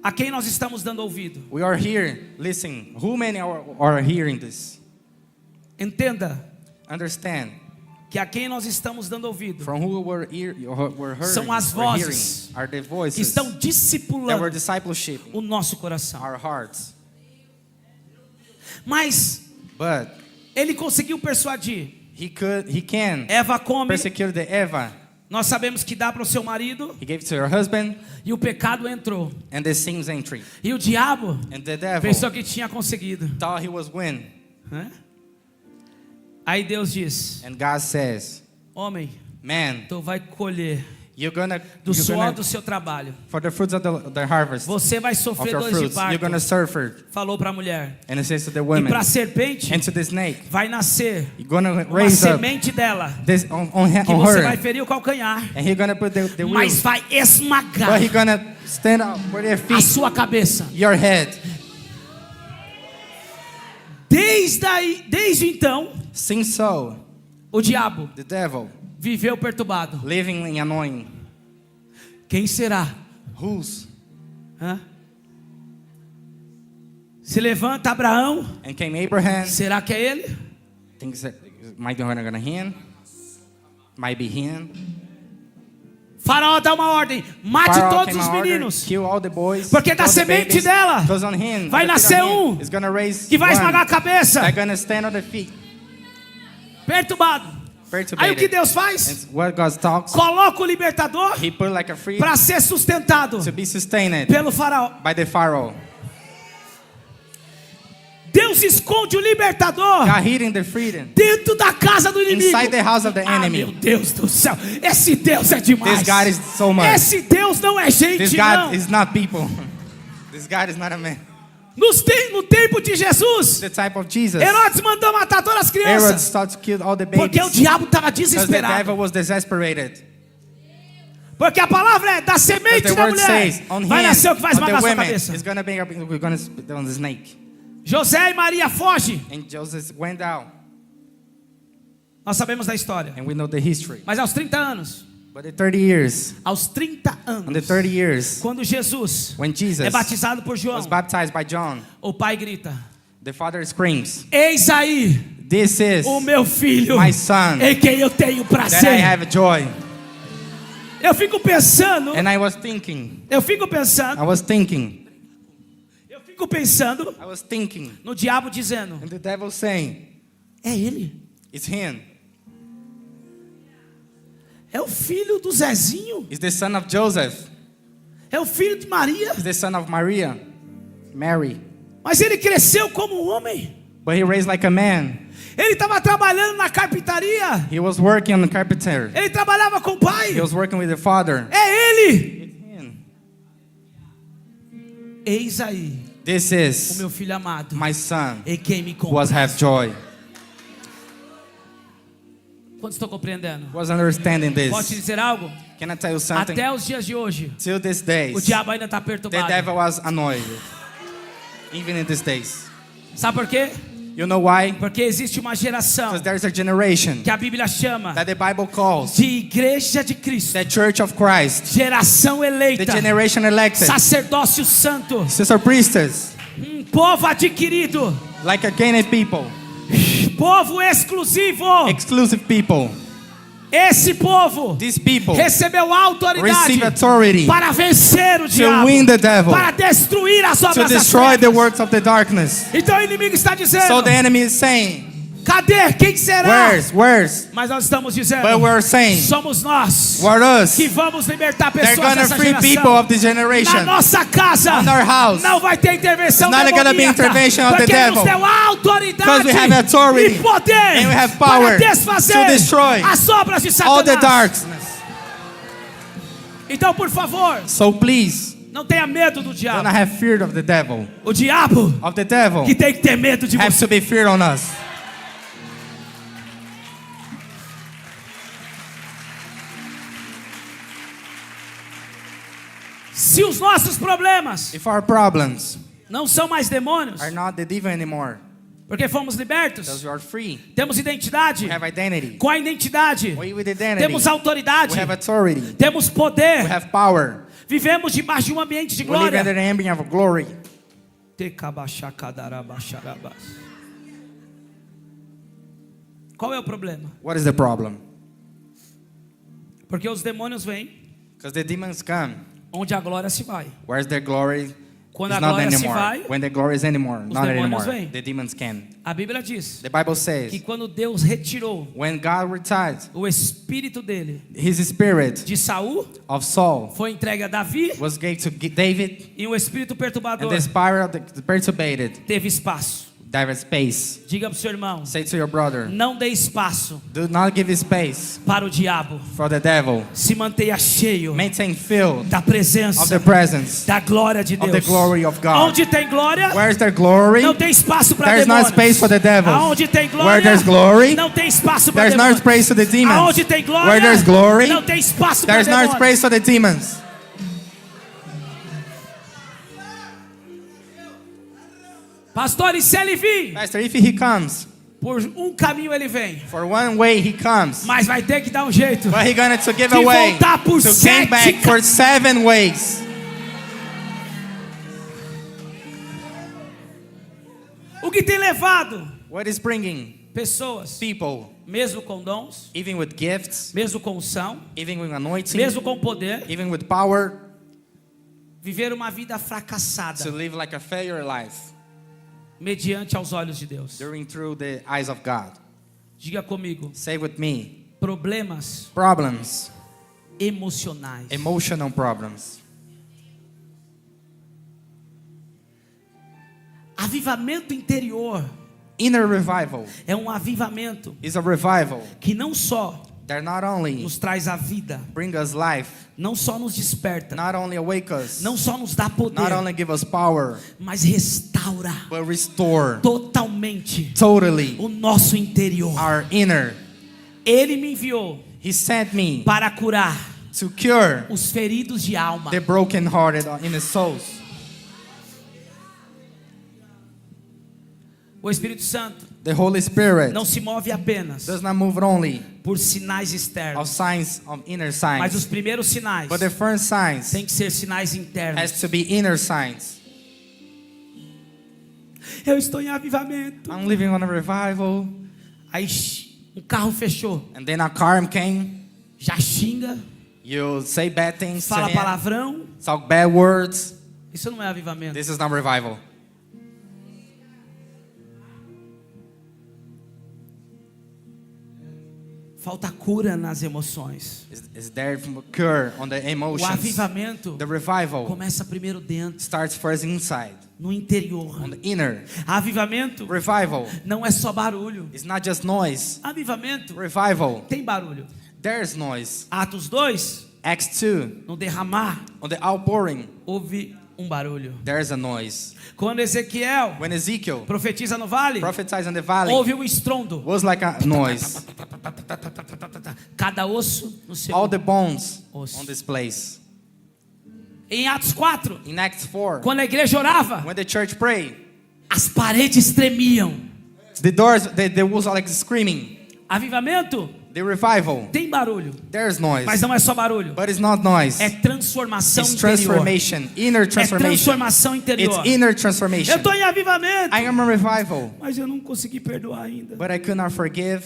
A quem nós estamos dando ouvido? We are here. Listen, who many are hearing this? Entenda Understand. que a quem nós estamos dando ouvido From who we're hearing, são as we're vozes hearing, are the que voices estão that were discipulando discipleship o nosso coração. our hearts. Mas But ele conseguiu persuadir. he can Eva come. persecute the Eva. Nós sabemos que dá para o seu marido. He gave it to her husband, E o pecado entrou. and the sin's entry. E o diabo And the devil pensou que tinha conseguido. thought he was win. Hã? Aí Deus diz: And God says, homem, man, tu vai colher you're gonna do suor do seu trabalho. for the fruits of the harvest Você vai of sofrer your dores de fruits, you're parto. gonna suffer. Falou para a mulher. And it says to the E women, para a serpente and to the snake, vai nascer you're gonna uma raise up semente dela. this on Que você vai her, ferir o calcanhar. and he's gonna put the wheel, Mas vai esmagar but he's gonna stand up with their a feet, sua cabeça. your head. Desde então, Since so, o diabo the devil viveu perturbado. living in annoying. Quem será? Who's? Hã? Se levanta Abraão. And came Abraham. Será que é ele? Thinks that might be gonna him. Might be him. Faraó dá uma ordem: mate Pharaoh todos came os out order, meninos. kill all the boys. Porque da all the semente babies, dela goes on him. vai The feet nascer on him. um It's gonna raise que vai one. esmagar a cabeça. They're gonna stand on the feet. Perturbado. Aí o que Perturbated. Deus faz? And what God talks, Coloca o libertador He put like a free para ser sustentado to be sustained pelo faraó. by the Pharaoh. Deus esconde o libertador God hidden the freedom dentro da casa do inimigo. inside the house of the Ah, enemy. meu Deus do céu. Esse Deus é demais. This God is so much. Esse Deus não é gente, This não. God is not people. This God is not a man. No tempo de Jesus, The type of Jesus. Herodes mandou matar todas as Herod crianças. started to kill all the Porque o babies diabo estava because the desesperado. devil was desperate. Porque a palavra é da Because semente the da word mulher says, on vai him, nascer o que vai of esmagar the sua women, cabeça. it's gonna be, we're gonna spit on the snake. José e Maria fogem. And Joseph went out, Nós sabemos da história. and we know the history. Mas aos 30 anos, But the 30 years, aos 30 on the anos, 30 years, quando Jesus when Jesus é batizado por João, was baptized by John, o pai grita: the father screams, eis aí "This is o meu filho, my son, em quem eu tenho that I prazer. have joy." Eu fico pensando, And I was thinking, eu fico pensando no diabo dizendo: and the devil saying, é ele, "It's him. é o filho do Zezinho, It's the son of Joseph. é o filho de Maria. It's the son of Mary. Mas ele cresceu como um homem. But he raised like a man. Ele estava trabalhando na carpintaria. He was working on the carpenter. Ele trabalhava com o pai. He was working with the father. É ele. It's him. Eis aí This o is meu filho amado, my son, em quem me who was compra. have joy." Quantos estão compreendendo? Was understanding Posso te this. dizer algo? Can I tell you something? Até os dias de hoje, Till these o days, diabo ainda está the perturbado. devil was annoyed. Even in these days. Sabe por quê? You know why? Porque existe uma geração Because there's a generation que a Bíblia chama that the Bible calls de igreja de Cristo, the Church of Christ, geração the eleita, generation elected, sacerdócio santo, sister priestess, povo adquirido, like a gained people, povo exclusivo. exclusive people. Esse povo These people recebeu autoridade receive authority para vencer o to diabo, win the devil, para destruir as to obras das destroy the trevas. works of the darkness. Então o inimigo está dizendo: So the enemy is saying, cadê? Quem será? where's? Mas nós estamos dizendo: But we're saying, somos nós we're us. que vamos libertar They're pessoas gonna dessa free people geração. of this Na generation. nossa casa On our house. não vai ter intervenção It's not gonna be demoníaca, intervention of the porque devil. nos deu autoridade Because we have authority e poder and we have power para desfazer to destroy as obras de all the Satanás. darkness. Então, por favor, So please, não tenha medo do do diabo. not have fear of the devil. O diabo Of the devil que tem que ter medo de has você. to be feared on us. Se os nossos problemas If our problems não são mais demônios, are not the devil anymore, porque fomos libertos, because we are free, temos identidade. we have identity. Com a identidade, We with identity, temos autoridade, we have authority, temos poder, we have power. vivemos debaixo de um ambiente de We live glória. under the ambient of glory. Qual é o problema? What is the problem? Porque os demônios vêm Because the demons come. onde a glória se vai. Where's their glory? Quando It's a not glória se anymore. vai, When the glory is anymore, os not demônios anymore. vêm. The demons can. a Bíblia diz The Bible que says quando Deus retirou when God retired, o espírito dele his spirit de Saul, of Saul foi entregue a Davi, was gave to David, e o espírito and perturbador the spirit of the perturbated, teve espaço. there is space. Diga para o seu irmão, Say to your brother, não dê espaço do not give space para o diabo. for the devil. Se mantenha cheio Maintain filled da presença, of the presence da glória de of Deus. the glory of God. Onde tem glória, Where is there glory? não tem espaço para There's demônios. not space for the devils. Aonde tem glória, Where there's glory, não tem espaço para there's no demônios. space for the demons. Aonde tem glória, Where there's glory, não tem espaço para there's no demônios. space for the demons. Pastor, e se ele vir? Pastor, if he comes, Por um caminho ele vem, for one way he comes, mas vai ter que dar um jeito. but he gonna to give De away voltar por to sete came back for 7 ways. O que tem levado What is bringing pessoas, people, mesmo com dons, even with gifts, mesmo com unção, even with anointing, mesmo com poder, even with power, viver uma vida to fracassada live like a failure life mediante aos olhos de Deus? during through the eyes of God? Diga comigo, Say with me, problemas problems, emocionais. emotional problems. Avivamento interior Inner revival é um avivamento is a revival que não só that not only nos traz a vida, bring us life, não só nos desperta, not only awake us, não só nos dá poder, not only give us power, mas restaura but restore totalmente totally o nosso interior. our inner. Ele me enviou He sent me para curar to cure os feridos de alma. the brokenhearted in the souls. O Espírito Santo The Holy Spirit não se move apenas does not move only por sinais of externos, signs of inner mas os signs, primeiros sinais but the first signs têm que ser sinais internos. has to be inner signs. Eu estou em avivamento. I'm living on a revival, Aí um carro fechou, and then a car came. já xinga, You say bad things to fala him, palavrão. talk bad words. Isso não é avivamento. This is not revival. Falta cura nas emoções. Is there cure on the O emotions? avivamento The revival começa primeiro dentro, starts first inside, no interior. on the inner. Avivamento Revival não é só barulho. is not just noise. Avivamento Revival, tem barulho. there's noise. Atos 2, Acts 2, no derramar, on the outpouring, houve um barulho. there's a noise. Quando Ezequiel When Ezekiel profetiza no vale, prophesies in the valley, houve um estrondo. was like a noise. Cada osso no seu All the bones osso. on this place. Em Atos 4, In Acts 4, quando a igreja orava, when the church prayed, as paredes tremiam. the doors, the walls are like screaming. Avivamento The revival, tem barulho, there's noise, mas não é só barulho. but it's not noise. É transformação It's interior. transformation, inner É transformation. transformação It's interior. inner Eu transformation. estou em avivamento, I am a revival, mas eu não consegui perdoar ainda. but I could not forgive.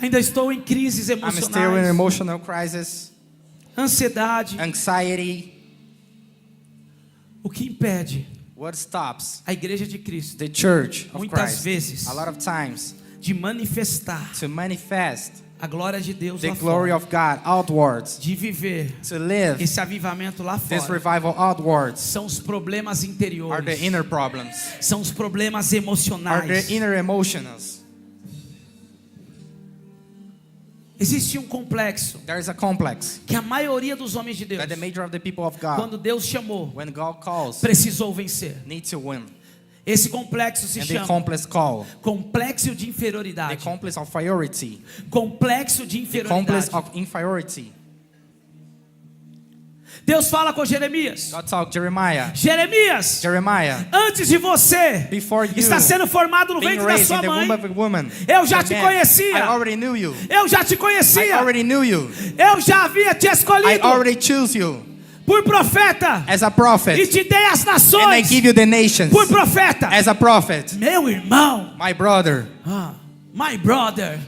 Ainda estou em crises I'm still in emocionais, emotional crisis, ansiedade. anxiety. O que impede What stops a igreja de Cristo the church of muitas Christ vezes a lot of times de manifestar to manifest a glória de Deus the lá glory fora, of God outwards, de viver to live esse avivamento lá this fora, revival outwards, são os problemas are the interiores, inner problems, são os problemas are emocionais. the inner emotions. Existe um complexo There is a complex que a maioria dos homens de Deus, that the major of the people of God, quando Deus chamou, when God calls, precisou vencer. need to win. Esse complexo se And the chama complex call, complexo de the inferioridade. complex of inferiority, Complexo de the complex inferioridade. of inferiority. Deus fala com Jeremias. God talked Jeremiah. Jeremias, Jeremiah, antes de você before you está sendo formado no being ventre da raised sua in the mãe, womb of a woman, eu já a te man, conhecia. I already knew you. Eu já te I conhecia. already knew you. Eu já havia te I escolhido already choose you por profeta as a e prophet, te dei as and I nações give you the nations por profeta. as a prophet. Meu irmão, My brother, my brother,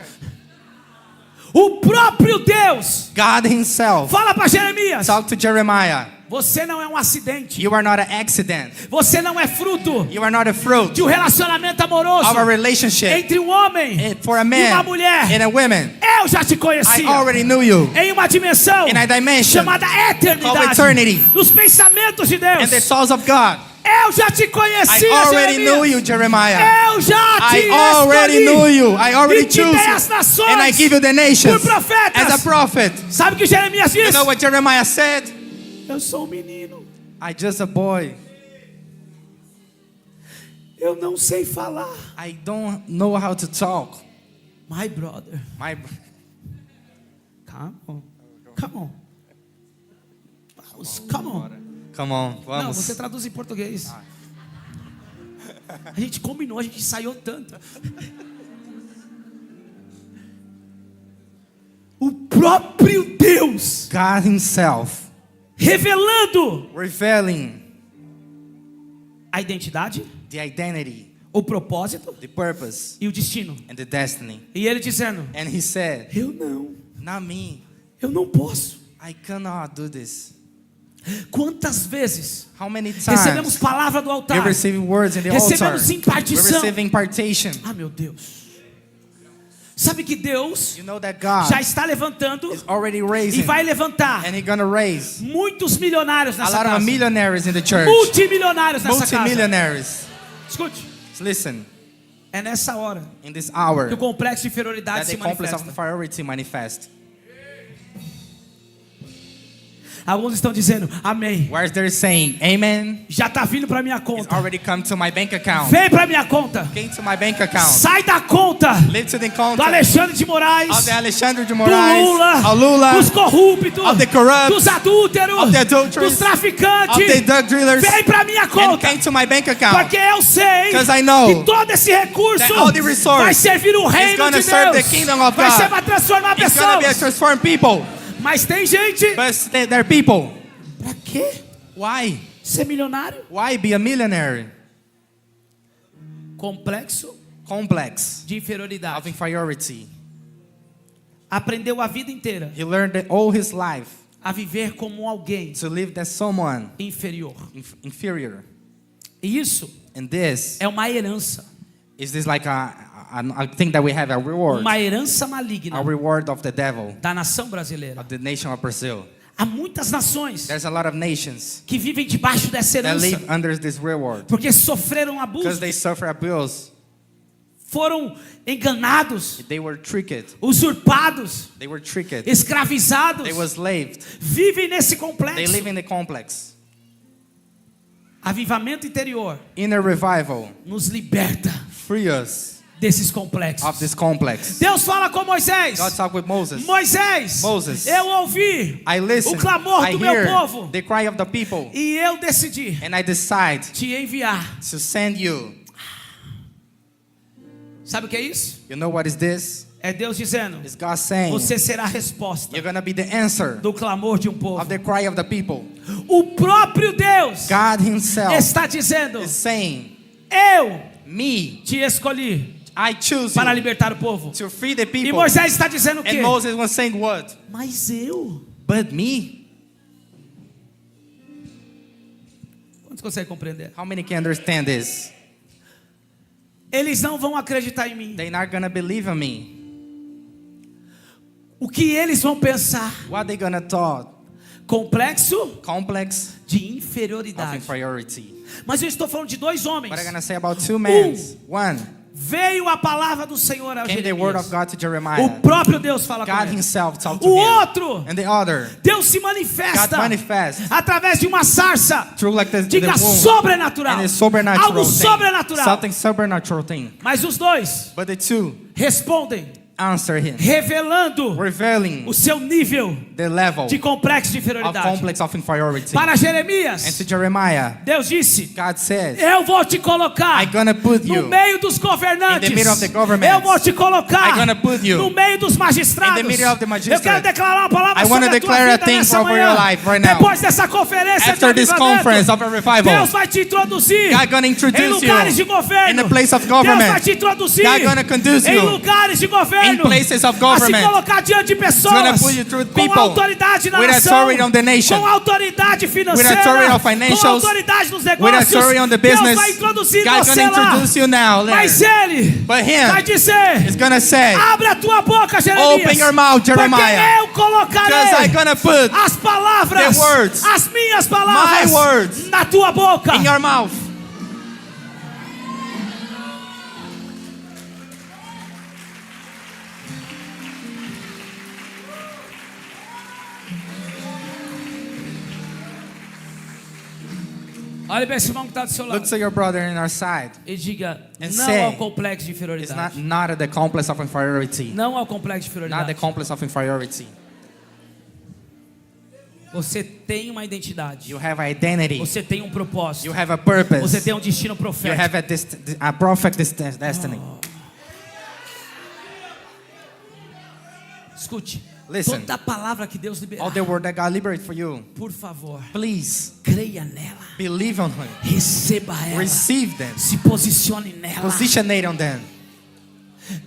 o próprio Deus God himself fala para Jeremias: talked to Jeremiah. Você não é um acidente. You are not an accident. Você não é fruto You are not a fruit de um relacionamento amoroso of a relationship entre um homem for a e man uma mulher. and a woman. Eu já te I conhecia already knew you em uma dimensão in a dimension chamada eternidade, called eternity. nos pensamentos de Deus. and the thoughts of God. Eu já te I conhecia, already Jeremias. knew you, Jeremiah. Eu já te I already escolhi knew you. I already e te chose dei you. as nações And I give you the nations por profetas. as a prophet. Sabe o que Jeremias You disse? know what Jeremiah said? Eu sou um menino. I just a boy. Eu não sei falar. I don't know how to talk. My brother. Come on. Come on. Vamos, come on. Come on, Não, vamos. você traduz em português. A gente combinou, a gente ensaiou tanto. O próprio Deus God himself revelando revealing a identidade, the identity, o propósito the purpose, e o destino. and the destiny. E ele dizendo: And he said, eu não not me. posso. I cannot do this. Quantas vezes How many recebemos times palavra do we altar, receive words in the altar? recebemos We impartição. receive impartation. Ah, meu Deus. Sabe que Deus You know that God já está levantando is already e raising, vai levantar and He's gonna raise muitos milionários a nessa lot of casa. millionaires in the church. Multimilionários nessa casa. Multimillionaires. Escute, Listen, é nessa hora in this que hour, o complexo de inferioridade that se the complex of manifesta. inferiority manifest. Alguns estão dizendo, amém. Whereas they're saying, Amen, Já está vindo para minha it's conta. already come to my bank account. Vem para minha conta. Came to my bank account. Sai da conta Live to the do content Alexandre de Moraes, of the Alexandre de do Moraes, Lula, of Lula, dos corruptos, of the corrupt, dos adúlteros, of the adulterers, dos traficantes. of the drug dealers, Vem para minha and conta. came to my bank account. Porque eu sei 'Cause I know que todo esse recurso that all the resource vai servir o reino gonna de serve Deus. the kingdom of Vai God. ser para transformar It's gonna be a pessoas. transformed people. Mas tem gente. But they're people. Pra quê? Why? Ser milionário? Why be a millionaire? Complexo Complex de of inferioridade. inferiority. Aprendeu a vida inteira He learned all his life a viver como alguém to live as someone inferior. inferior. E isso And this é uma herança. is this like a thing that we have, a reward. Uma herança maligna A reward of the devil, da nação brasileira. of the nation of Brazil. Há muitas nações There's a lot of nations que vivem debaixo dessa that herança live under this reward porque sofreram because abuso, they suffer abuse. foram enganados, They were tricked. usurpados, They were tricked. escravizados. They were slaved. Vivem nesse They complexo. live in the complex. Avivamento interior Inner revival nos liberta free us desses complexos. of this complex. Deus fala com Moisés. God talked with Moses. Moisés, eu ouvi I listen. o clamor I do meu hear povo the cry of the people, e eu decidi and I decide te enviar. to send you. Sabe o que é isso? You know what is this? É Deus dizendo: It's God saying você será a resposta you're gonna be the answer do clamor de um povo. of the cry of the people. O próprio Deus God Himself está dizendo: is saying, eu me, te escolhi I choose para you libertar o povo. to free the E people. Moisés está dizendo o quê? And Moses was saying what? Mas eu. But me? Quantos conseguem compreender? How many can understand this? Eles não vão acreditar em mim. They're not gonna believe in me. O que eles vão pensar? What they gonna thought? Complexo Complex de of inferioridade. inferiority. Mas eu estou falando de dois homens. But I'm gonna say about two men. One, Veio a palavra do Senhor a came the word of Jeremias. God to O Jeremiah. próprio Deus fala com God ele. Himself talked to O him. outro, And the other, Deus se God manifesta manifests através de uma sarça. through like the Diga womb. sobrenatural. And a supernatural Algo thing. sobrenatural. Something supernatural thing. Mas os dois But the two respondem answer him, revelando revealing o seu nível the level de complexo de of inferioridade. complex of inferiority. Para And Jeremias, to Jeremiah, Deus disse: God says, eu vou te colocar I'm gonna put no you meio dos governantes. in the middle of the governments. Eu vou te colocar I'm gonna put you no meio dos magistrados. in the middle of the magistrates. Eu quero declarar uma palavra I wanna sobre a tua declare a vida thing nessa over manhã. your life right now. Depois dessa conferência After de this avivamento, conference of a revival, Deus vai te introduzir God gonna introduce em lugares you de governo. in the place of Deus government. vai te introduzir God gonna conduce em you lugares de governo. in places of A se government. colocar diante de pessoas gonna put you through com people autoridade na with nação, authority on the nation, com autoridade financeira, with authority on com financials, autoridade nos with negócios. authority on the Deus business. vai introduzir God's você gonna lá. introduce you now. Mas Larry. ele But him vai dizer: is gonna say, abre a tua boca, Jeremias. open your mouth, Jeremiah. Porque eu colocarei because I'm gonna put as palavras, the words, as minhas palavras, my words, na tua boca. in your mouth. Olha para esse irmão que está do seu lado Look to your brother in our side. e diga: And não say, ao complexo de It's inferioridade. not the complex of inferiority. Não ao complexo de Not the inferioridade. complex of inferiority. Você tem uma identidade. You have identity. Você tem um propósito. You have a purpose. Você tem um destino You profético. have a prophet destiny. Escute. Listen. Toda palavra que Deus liberar, All the word that God liberated for you, por favor, please creia nela. believe on Him. Receba ela. Receive them. Se posicione nela. Positionate on them.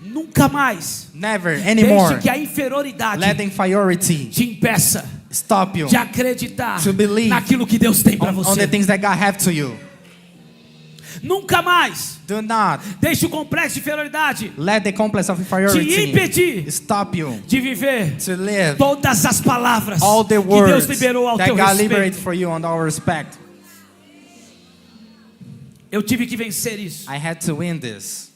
Nunca mais Never deixe anymore que a inferioridade let the inferiority te impeça stop you de acreditar to believe naquilo que Deus tem para on você. the things that God have to you. Nunca mais Do not deixe o complexo de inferioridade let the complex of te inferiority impedir stop you de viver to live todas as palavras all the que Deus words liberou ao that teu God liberated respeito. for you on our respect. Eu tive que vencer isso. I had to win this.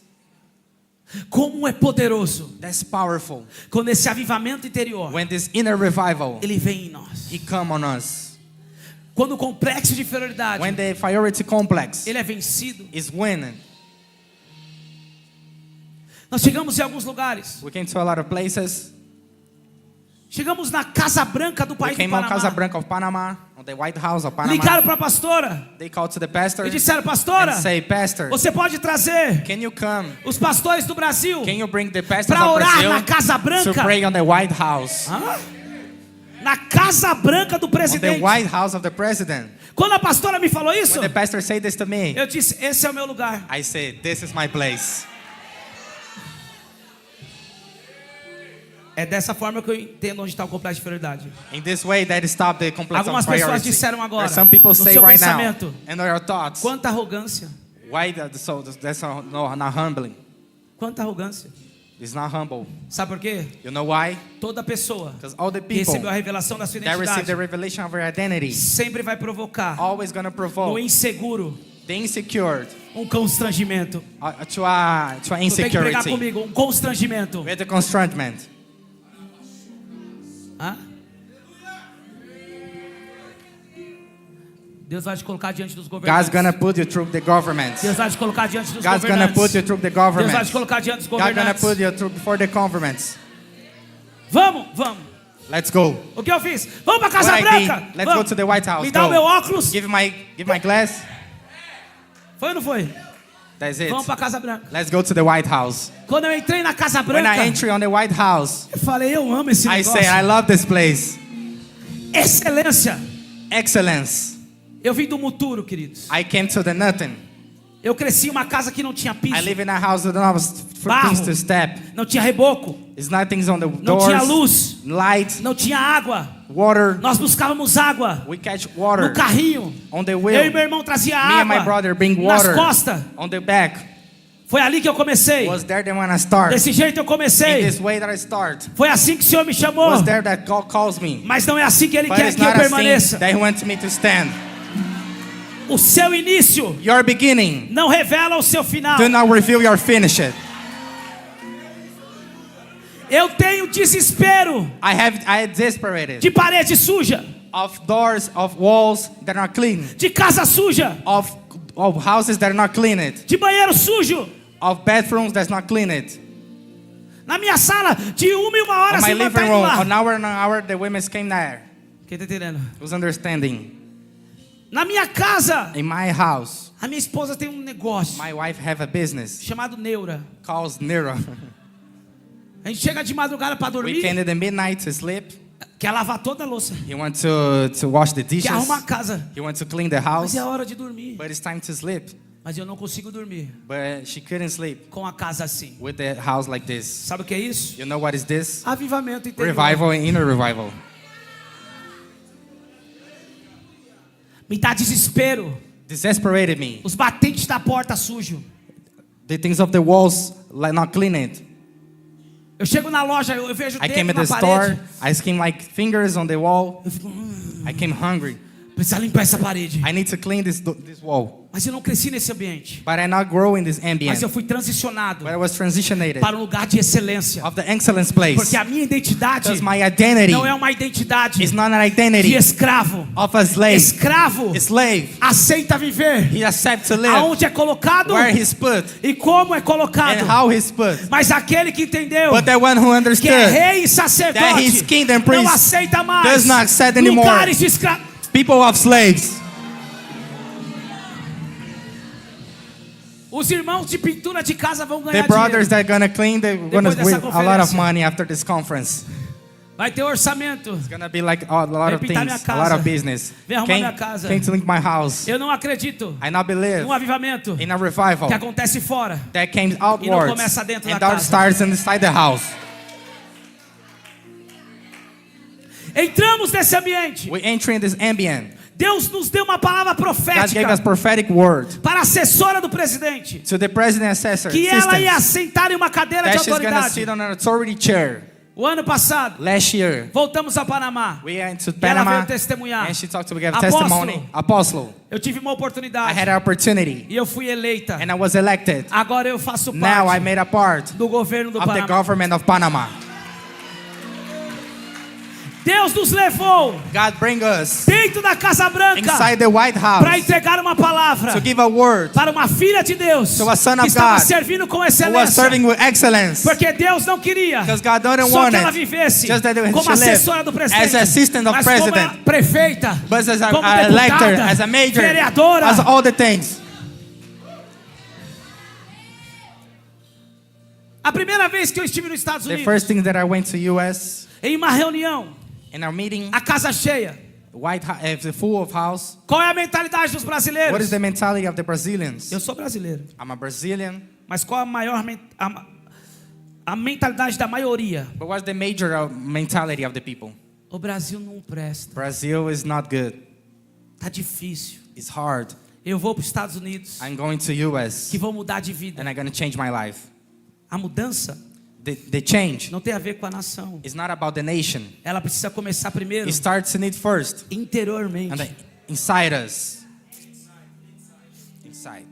Como é poderoso That's powerful. quando esse avivamento interior When this inner revival, ele vem em nós. it come on us. Quando o complexo de inferioridade When the inferiority complex ele é vencido. is winning. Nós chegamos em alguns lugares. We came to a lot of places. Chegamos na Casa Branca do We país do came on Casa Panamá. Branca of Panama, on the White House of Panama. Ligaram para a pastora They called to the pastor e disseram: pastora, and say, Pastor, você pode trazer can you come? os pastores do Brasil Can you bring the pastors para of orar Brazil na Casa to Branca? pray on the White House? Hã? Na Casa Branca do On the presidente. White House of the president. Quando a pastora me falou isso, When the pastor said this to me, eu disse: esse é o meu lugar. I said, this is my place. É dessa forma que eu entendo onde está o complexo de inferioridade. In this way, that stop the complex Algumas of pessoas priority. disseram agora, There's some people no say seu right now, pensamento, in your thoughts, quanta arrogância. why so that's not humbling. Quanta arrogância. It's not humble. Sabe por quê? You know why? Toda pessoa Because all the que people recebeu a revelação da sua that receive the identidade revelation of your identity sempre vai provocar always gonna no provoke inseguro the insecure um constrangimento. to a Tu tem que pregar insecurity comigo, um constrangimento. with the constrangement. Hã? Deus vai te colocar diante dos God's governantes. gonna put you through the government. Deus vai te colocar diante dos God's gonna governantes. put you through the Deus vai government. te colocar diante dos God's gonna governantes. put you through before the governments. Vamos, vamos. Let's go. O que eu fiz? Vamos para Casa What I Branca. did, let's Vamos. go to the White House. Me dá Go. o meu óculos. Give my glass. Foi ou não foi? That's it. Vamos para Casa Branca. Let's go to the White House. Quando eu entrei na Casa When Branca, I enter on the White House, eu falei: eu amo esse I negócio. say I love this place. Excelência. Excellence. Eu vim do Muturo, queridos. I came to the nothing. Eu cresci em uma casa que não tinha piso, I live in a house that don't have Barro. things to step. não tinha reboco, It's nothing's on the não doors. tinha luz, Light, não tinha água. water. Nós buscávamos água We catch no water carrinho. on the Eu e wheel. meu irmão trazia Me and my água brother bring nas water costas. on the back. Foi ali que eu comecei. Was there then when I start? Desse jeito eu In comecei. this way that I start. Foi assim que o Senhor me chamou. Was there that God calls me? Mas não é assim que Ele But quer it's que eu not a thing permaneça. that He wants me to stand. O seu início Your beginning não revela o seu final. do not reveal your finish. Eu tenho desespero I desperate de parede suja, of doors, of walls that are not clean, de casa suja, of houses that are not cleaned, de banheiro sujo. of bathrooms that's not cleaned. Na minha sala, de 1 hora On my sem living manter room, lá. an hour, the women came there. Quem tá entendendo? Who's understanding? Na minha casa, In my house, a minha esposa tem um negócio my wife have a business chamado neura. calls Nero. A gente chega de madrugada para We dormir, came in the midnight to sleep. quer lavar toda a louça, He wants to wash the dishes. quer arrumar a casa. He wants to clean the Mas house. é a hora de dormir. But it's time to sleep. Mas eu não consigo dormir But she couldn't sleep com a casa assim. with the house like this. Sabe o que é isso? You know what is this? Avivamento interior. Revival and inner revival. Me dá desespero. Desesperated me. Os batentes da porta sujo. The things of the walls like not cleaned. Eu chego na loja, eu vejo I dedo came at na the store. parede. I seen like fingers on the wall. Eu fico, I came hungry. precisa limpar essa parede. I need to clean this wall. Mas eu não cresci nesse ambiente. But I not grow in this Mas ambient. eu fui transicionado But I was transitionated para um lugar de excelência. of the excellence place. Porque a minha identidade Because my identity não é uma identidade is not an de identity escravo. of a slave. Escravo Slave. aceita viver He accepts to live aonde é colocado where he's put e como é colocado. and how he's put. Mas aquele que entendeu But the one who que é understood rei e that sacerdote he's king and não priest aceita mais does not accept anymore lugares de escravo. people of slaves. Os irmãos de pintura de casa vão The ganhar brothers dinheiro. that are gonna clean, they're gonna Depois dessa win a lot of conferência. money after this conference. Vai ter orçamento. It's gonna be like a lot of Vem pintar minha things, a lot casa. of business. Vem arrumar minha casa. Came to link my house. Eu não acredito I not believe num avivamento in a revival que acontece fora. that came outwards começa dentro da and that casa. starts inside the house. Entramos nesse ambiente. We enter in this ambient. Deus nos deu uma palavra God gave us profética prophetic word para a assessora do presidente. to the president assessor Que ela ia assistant sentar em uma cadeira de that she's gonna autoridade. sit on an authority chair. O ano passado, Last year, voltamos a Panamá. we went to E ela Panama veio testemunhar. and she talked to give Apóstolo. testimony. Apostle, Eu tive uma I oportunidade had an opportunity e eu fui eleita. and I was elected. Agora eu faço Now I parte made a part do governo do of the Panamá. government of Panama. Deus nos levou God bring us dentro da Casa Branca inside the White para House entregar uma palavra to give a word para uma filha de Deus to a son que of estava God servindo com who was excelência. serving with excellence. Porque Deus não queria Because God didn't só want que ela it vivesse just that como she lived assessora do presidente, as assistant of mas como president, prefeita, but as a como elector, deputada, as a major, vereadora. as all the things. A primeira vez que eu estive nos Estados The Unidos, first thing that I went to US em uma reunião, in our meeting, a casa cheia, White House, the full of house. qual é a mentalidade dos What brasileiros? is the mentality of the Brazilians? Eu sou brasileiro, I'm a Brazilian, mas qual a mentalidade da maioria? but what's the major mentality of the people? O Brasil não presta, Brazil is not good. tá difícil. It's hard. Eu vou para os Estados Unidos, I'm going to US que vão mudar de vida. and I'm gonna change my life. A mudança The change não tem a ver com a nação. is not about the nation. Ela precisa começar primeiro It starts in it first, interiormente. and inside us. Inside.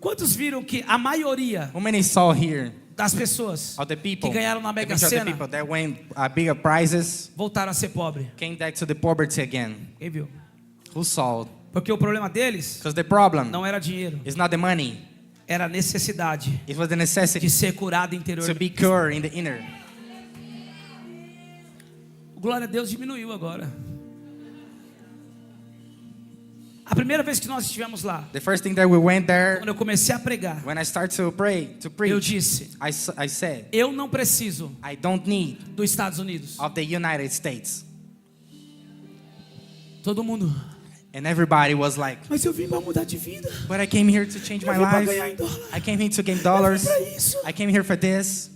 Quantos viram que a maioria How many saw here das pessoas of the people, que ganharam na the Mega majority of the Sena people that win bigger prizes voltaram a ser pobres? came back to the poverty again? Quem viu? Who saw? Porque o problema deles Because the problem não era dinheiro, is not the money. era a necessidade It was the de necessity ser curado to interiormente. be cured in the inner. Glória a Deus, diminuiu agora. A primeira vez que nós estivemos lá, The first thing that we went there, quando eu comecei a pregar, when I start to pray, to eu preach, disse: I said, eu não preciso I don't need dos Estados Unidos. of the United States. Todo mundo. And everybody was like, Mas eu vim para mudar de vida. but I came here to change Eu my vim para life. ganhar em dólar. I came here to gain Eu dollars. vim para isso. I came here for this.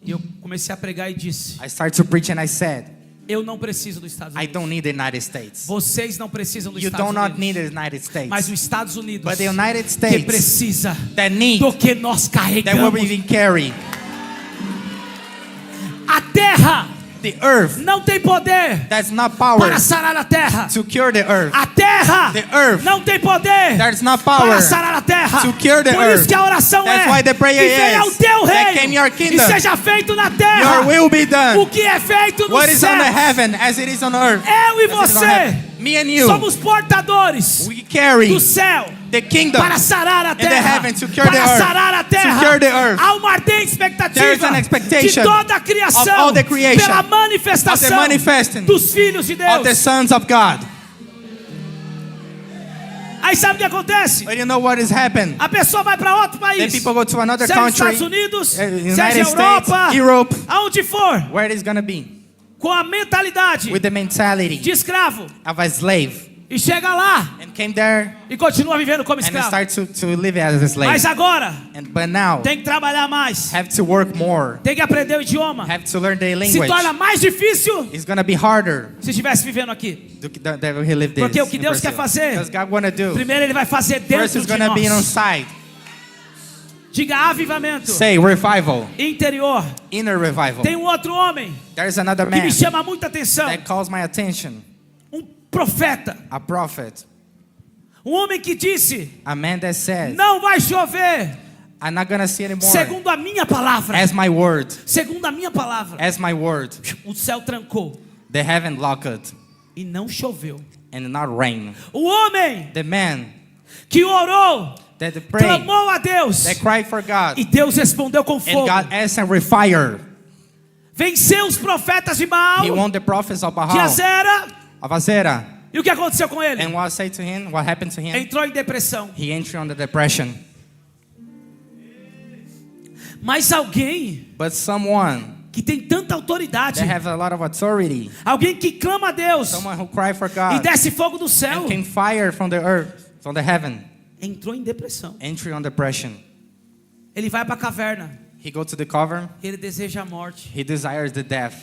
E eu comecei a pregar e disse: I started to preach and I said, eu não preciso dos Estados I Unidos. don't need the United States. Vocês não precisam dos You Estados do not Unidos. need the United States. Mas os Estados Unidos But the United que States precisa that need, do que nós that will carregamos. be carried. A terra The earth, não tem poder that's not power para sarar a terra. to cure the earth. A terra The earth, não tem poder there's not para power sarar a terra. to cure the Por earth. isso que a oração That's é why the prayer que venha is o teu that came your reino e kingdom. seja feito na terra Your will be o done. que é feito no What is on the céu. heaven as it is on earth. Eu e As it is on você heaven. Me and you, somos portadores we carry do céu the kingdom. para sarar a the terra, heaven to cure para the earth. sarar a terra. To cure the earth. Há uma ardente There is expectativa an expectation de toda a of criação all the creation, pela of the manifestação manifesting dos filhos de of the Deus. sons of God. Aí sabe o que acontece? But you know what has happened? A pessoa vai para outro Then país, people go to another seja country, Estados Unidos, United seja States, Europa, Europe, aonde for, where it is going to be, com a mentalidade with the mentality de escravo. of a slave. E chega lá and came there e continua vivendo como and escravo. start to live as a slave. Mas agora But now, tem que trabalhar mais. have to work more. Tem que aprender o idioma. Have to learn the Se language. torna mais difícil It's gonna be harder se estivesse vivendo aqui. that he lived this. Porque o que in Deus Brazil. quer fazer, Because God wanna do. primeiro Ele vai fazer First dentro is de gonna be on nós. side. Diga avivamento Say revival, interior. inner revival. Tem um outro homem There's another que me man chama muita atenção. that calls my attention. Um profeta. A prophet, Um homem que disse: a man that says, não vai chover I'm not gonna see anymore. segundo a minha palavra. As my word, Segundo a minha palavra. as my word. O céu trancou The heaven locked e não choveu. and not rain. O homem The man que orou, that prayed, clamou a Deus, that cried for God, e Deus respondeu com and fogo. God answered with fire. Venceu os profetas de Baal, He won the prophets of de Baal, Azera. of Azera. E o que aconteceu com ele? And what said to him? What happened to him? Entrou em depressão. He entered on the depression. Mas alguém But someone que tem tanta autoridade, that have a lot of authority, alguém que clama a Deus someone who cried for e God, desce fogo do céu, and came fire from the earth, from the heaven, entrou em depressão. entry on depression. Ele vai para a caverna. He goes to the cavern. Ele deseja a morte. He desires the death.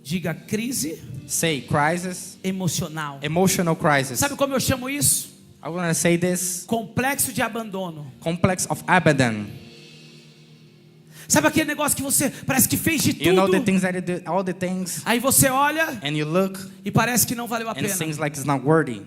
Diga crise Say crisis, emocional. emotional crisis. Sabe como eu chamo isso? I want to say this: Complexo de abandono. complex of Abaddon. Sabe aquele negócio que você parece que fez de You know the tudo? things that he did, all the things, Aí você olha and you look, e parece que não valeu a and it pena. seems like it's not worthy.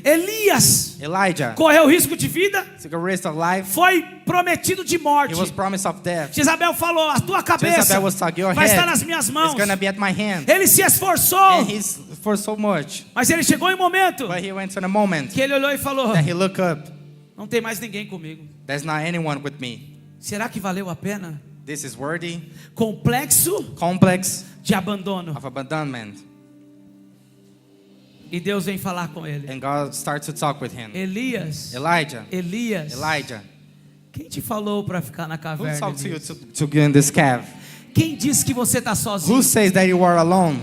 Elias Elijah correu risco de vida, took a risk of life. foi prometido de morte. He was promised of death. Jezabel falou: a tua cabeça Jezebel was like, your vai estar head nas minhas is mãos. gonna be at my hand. Ele se esforçou, And he's for so much. mas ele chegou em um momento But he went to the moment que ele olhou e falou: that he looked up. não tem mais ninguém comigo. There's not anyone with me. Será que valeu a pena? This is worthy. Complexo Complex de abandono. of abandonment. E Deus vem falar com ele. And God starts to talk with him. Elias, Elijah. Elias, Elijah. quem te falou para ficar na Who caverna? talked to you Elias? to go in this cave? Quem disse que você está sozinho? Who says that you are alone?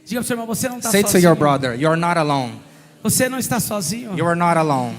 Diga para o seu irmão, você não está Say to sozinho. your brother, you're not alone. Você não está sozinho. You are not alone.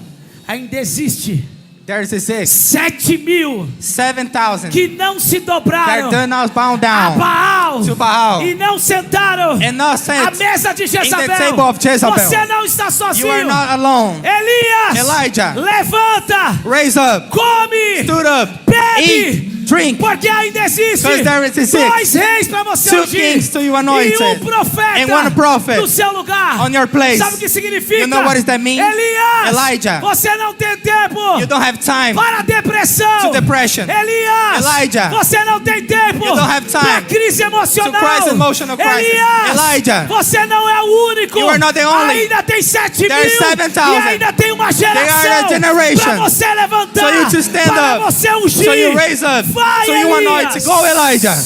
Ainda existe There is 7.000 7,000 que não se dobraram that do not bow a down Baal to Baal e não sentaram and not à sit mesa de in the Jezabel. table of Jezebel. Você não está You are sozinho. not alone. Elias, Elijah, levanta, raise up, come, stood up, bebe, eat, drink. porque ainda existe Because there is dois reis para você two ungir kings to you e anointed, profeta and one prophet no seu lugar. on your place. Sabe o que significa? You know what does that mean? Elias, Elijah, você não tem tempo You don't have time para a depressão. to depression. Elias, Elijah, você não tem tempo you don't have time para crise emocional. to crisis, emotional crisis. Elias, Elijah, você não é o único. you are not the only. Ainda tem 7.000 There are 7,000. e ainda tem uma They are geração a generation. para você levantar, So you to stand para up. você ungir. So you raise up. Vai, So you anoint. Elias. Go, Elijah.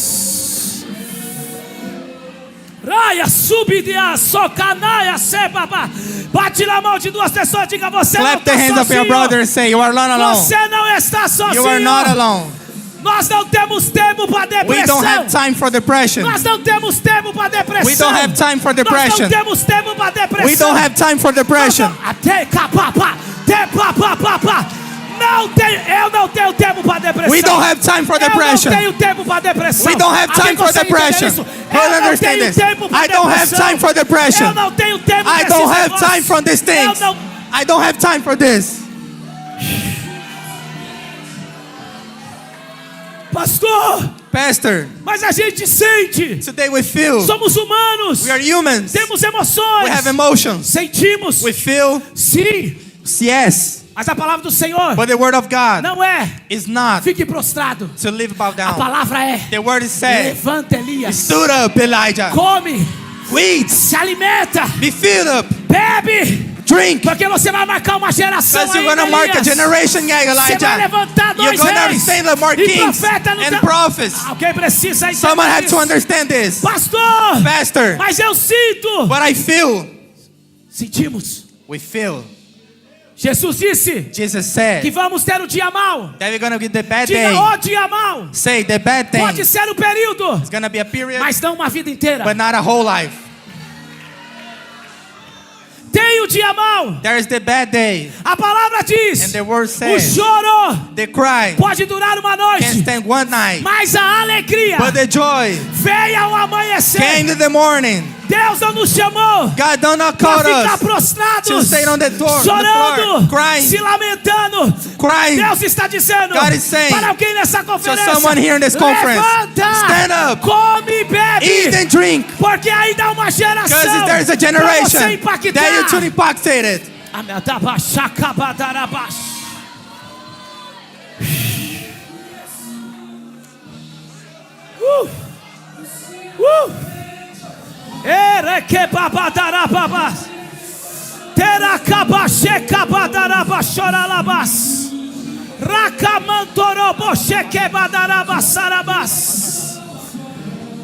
Raia, subia, socanaia, sebaba. Bate na mão de duas pessoas, diga você não Clap the está hands of your sozinho. brother and say, you are not alone. Você não está sozinho. You are not alone. Nós não temos tempo para We depressão. don't have time for depression. Nós não temos tempo para depressão. We don't have time for depression. Nós não temos tempo para depressão. We don't have time for depression. Até capapá, não tem, eu não tenho tempo para depressão. We don't have time for depression. Eu não tenho tempo para depressão. We don't have time Alguém for consegue depression. entender isso? Don't Eu não understand tenho this. tempo para I don't have depressão. time for depression. Eu não tenho tempo I desses don't have negócios. time for these things. Eu não... I don't have time for this. Pastor, mas a gente sente. today we feel. Somos humanos. We are humans. Temos emoções. We have emotions. Sentimos. We feel. Sim. Yes. Mas a palavra do Senhor But the word of God não é is not fique prostrado. to live bow A down. palavra é The word is said. levanta, Elias. Stood up, Elijah. Come. Eat. Se alimenta. Be filled up. Bebe. Drink. Porque você vai marcar uma geração Because you're ainda, going to mark a Elias. generation, yeah, Você vai Elijah. levantar You're dois going to reis. stand up more E kings profeta no and teu... prophets. Alguém precisa entender Someone had isso. to understand this. Pastor. Pastor, Mas eu sinto. what I feel, Sentimos. we feel. Jesus disse Jesus que said vamos ter o dia mau. that we're going to get the bad Diga day. o dia mau. Say the bad thing. Pode ser um período, It's going to be a period, mas não uma vida inteira. but not a whole life. Tem o dia mau. There is the bad day. A palavra diz: And the word o says, choro the cry pode durar uma can noite, stand one night, mas a alegria but the joy veio ao amanhecer. came in the morning. Deus não nos chamou God don't not para call ficar us prostrados, to stay on the floor, chorando, crying. se lamentando. Crying. Deus está dizendo God is saying para alguém nessa to conferência: someone here in this conference, levanta, stand up, come e bebe, eat and drink, porque ainda há uma geração because there is a para generation você impactar. that you're too impacted. Erequebabadarababas, teracabachecabadarabaxoralabas, racamantorobochequebadarabassarabas.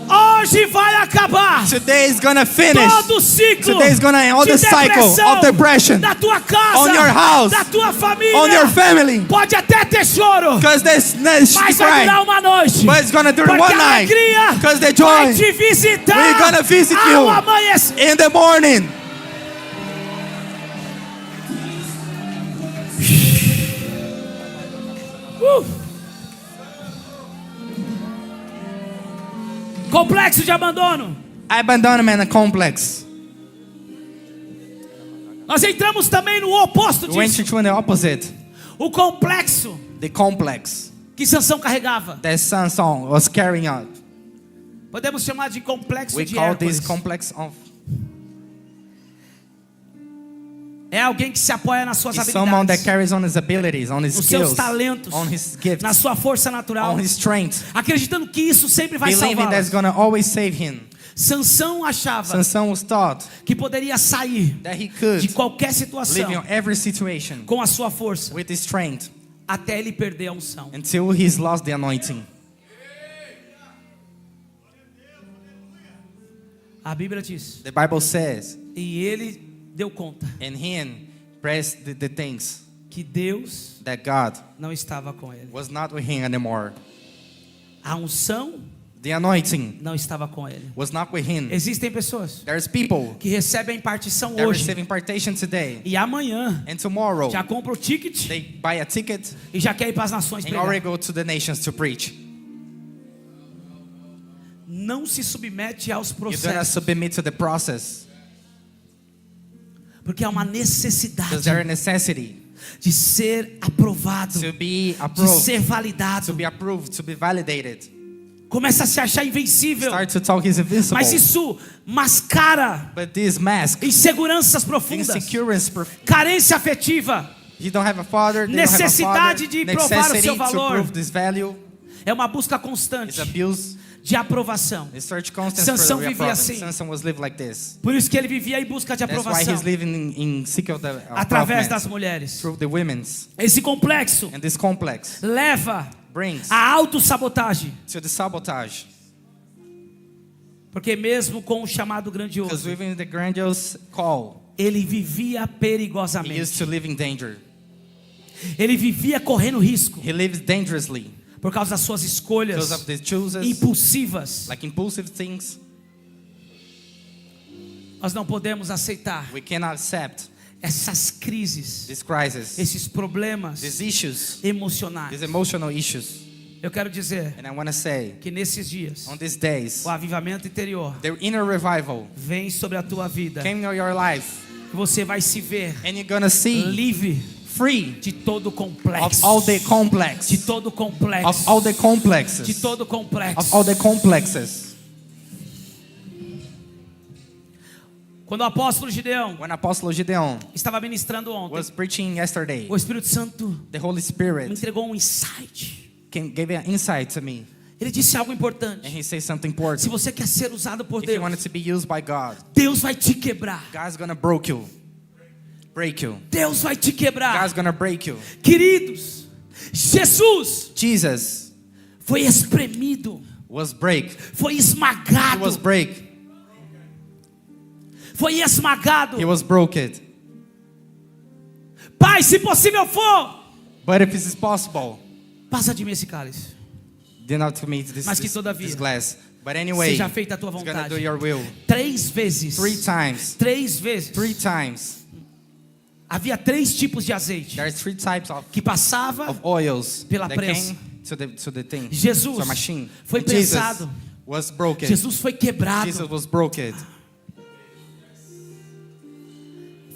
Hoje vai acabar Today is gonna finish. todo o ciclo Today is gonna end all de the cycle depressão of depression da tua casa, on your house, da tua família. on your family. Pode até ter choro, Because there's mas vai durar crying, uma noite. but it's gonna do Porque one a night. alegria Because the vai joy te visitar we're gonna visit ao you amanhecer. in the morning. Complexo de abandono. Abandonment complex. Nós entramos também no oposto We went disso. into the opposite. O complexo The complex que Sansão carregava. that Samson was carrying out. Podemos chamar de complexo We de call this Hércules. complex of É alguém que se apoia nas suas is someone that habilidades, carries on his abilities, on his nos seus skills, talentos, on his gifts, na sua força natural, on his strength, acreditando que isso sempre vai believing salvá-lo. that's gonna always save him. Sansão achava Samson was taught que poderia sair that he de could qualquer live situação in every situation com a sua força with his strength até ele perder a unção. until he's lost the anointing. A Bíblia diz: The Bible says, e ele deu conta and him pressed the things que Deus that God não estava com ele. was not with him anymore. A unção The anointing não estava com ele. was not with him. Existem pessoas There's people que recebem a impartição that hoje receive impartation today, e amanhã and tomorrow já compra o ticket they buy a ticket e já quer ir para as nações and pregar. already go to the nations to preach. Não se submete aos You're gonna processos, submit to the process porque há uma necessidade because there's a necessity de ser aprovado, to be de approved, ser validado. to be approved, to be validated. Começa a se achar invencível, Start to talk he's invincible. mas isso mascara But this mask, inseguranças profundas, insecurity, carência afetiva. you don't have a father, they don't have a Necessidade father, de provar o necessity seu to valor. prove this value. É uma busca It's constante abuse. de aprovação. They search constant Sansão for the vivia reapproval. assim. Samson was living like this. Por isso que ele vivia em busca de That's why aprovação he's living in seek of the através approval das mulheres. through the women's. Esse complexo And this complex leva brings à autossabotagem, to the sabotage. porque mesmo com o chamado Because grandioso, within the grandiose call, ele vivia he perigosamente. used to live in danger. Ele vivia correndo risco He lives dangerously por causa das suas because escolhas of the choices, impulsivas. like impulsive things. Nós não podemos aceitar We cannot accept essas crises, this crisis, esses problemas these issues, emocionais. these emotional issues. Eu quero dizer And I want to say, que nesses dias on these days, o avivamento interior the inner revival vem sobre a tua vida, came in your life, que você vai se ver and you're gonna see livre free de todo of complexo, all the complex, de todo complexo, of all the complexes, de todo complexo. of all the complexes. Quando o apóstolo Gideão When Apostle Gideon estava ministrando ontem, was preaching yesterday, o Espírito Santo the Holy me Spirit entregou um insight. gave an insight to me, Ele disse algo and importante. he said something Se important. você quer ser usado por If you Deus, wanted to be used by God, Deus vai te quebrar. God's gonna break you. Deus vai te quebrar. God's gonna break you. Queridos, Jesus Jesus foi espremido, was break. foi He esmagado, was break. foi esmagado. He was broken. Pai, se possível for, But if it is possible, passa de mim esse cálice. do not commit this, Mas que this, todavia, this glass. But anyway, seja feita a tua He's gonna do vontade. your will. 3 vezes. 3 times. 3 vezes. 3 times. Havia 3 tipos de azeite There's 3 types que passava. of oils Pela that prensa. came to the thing. Jesus to a machine. foi And Jesus prensado. was broken. Jesus foi quebrado. Jesus was broken.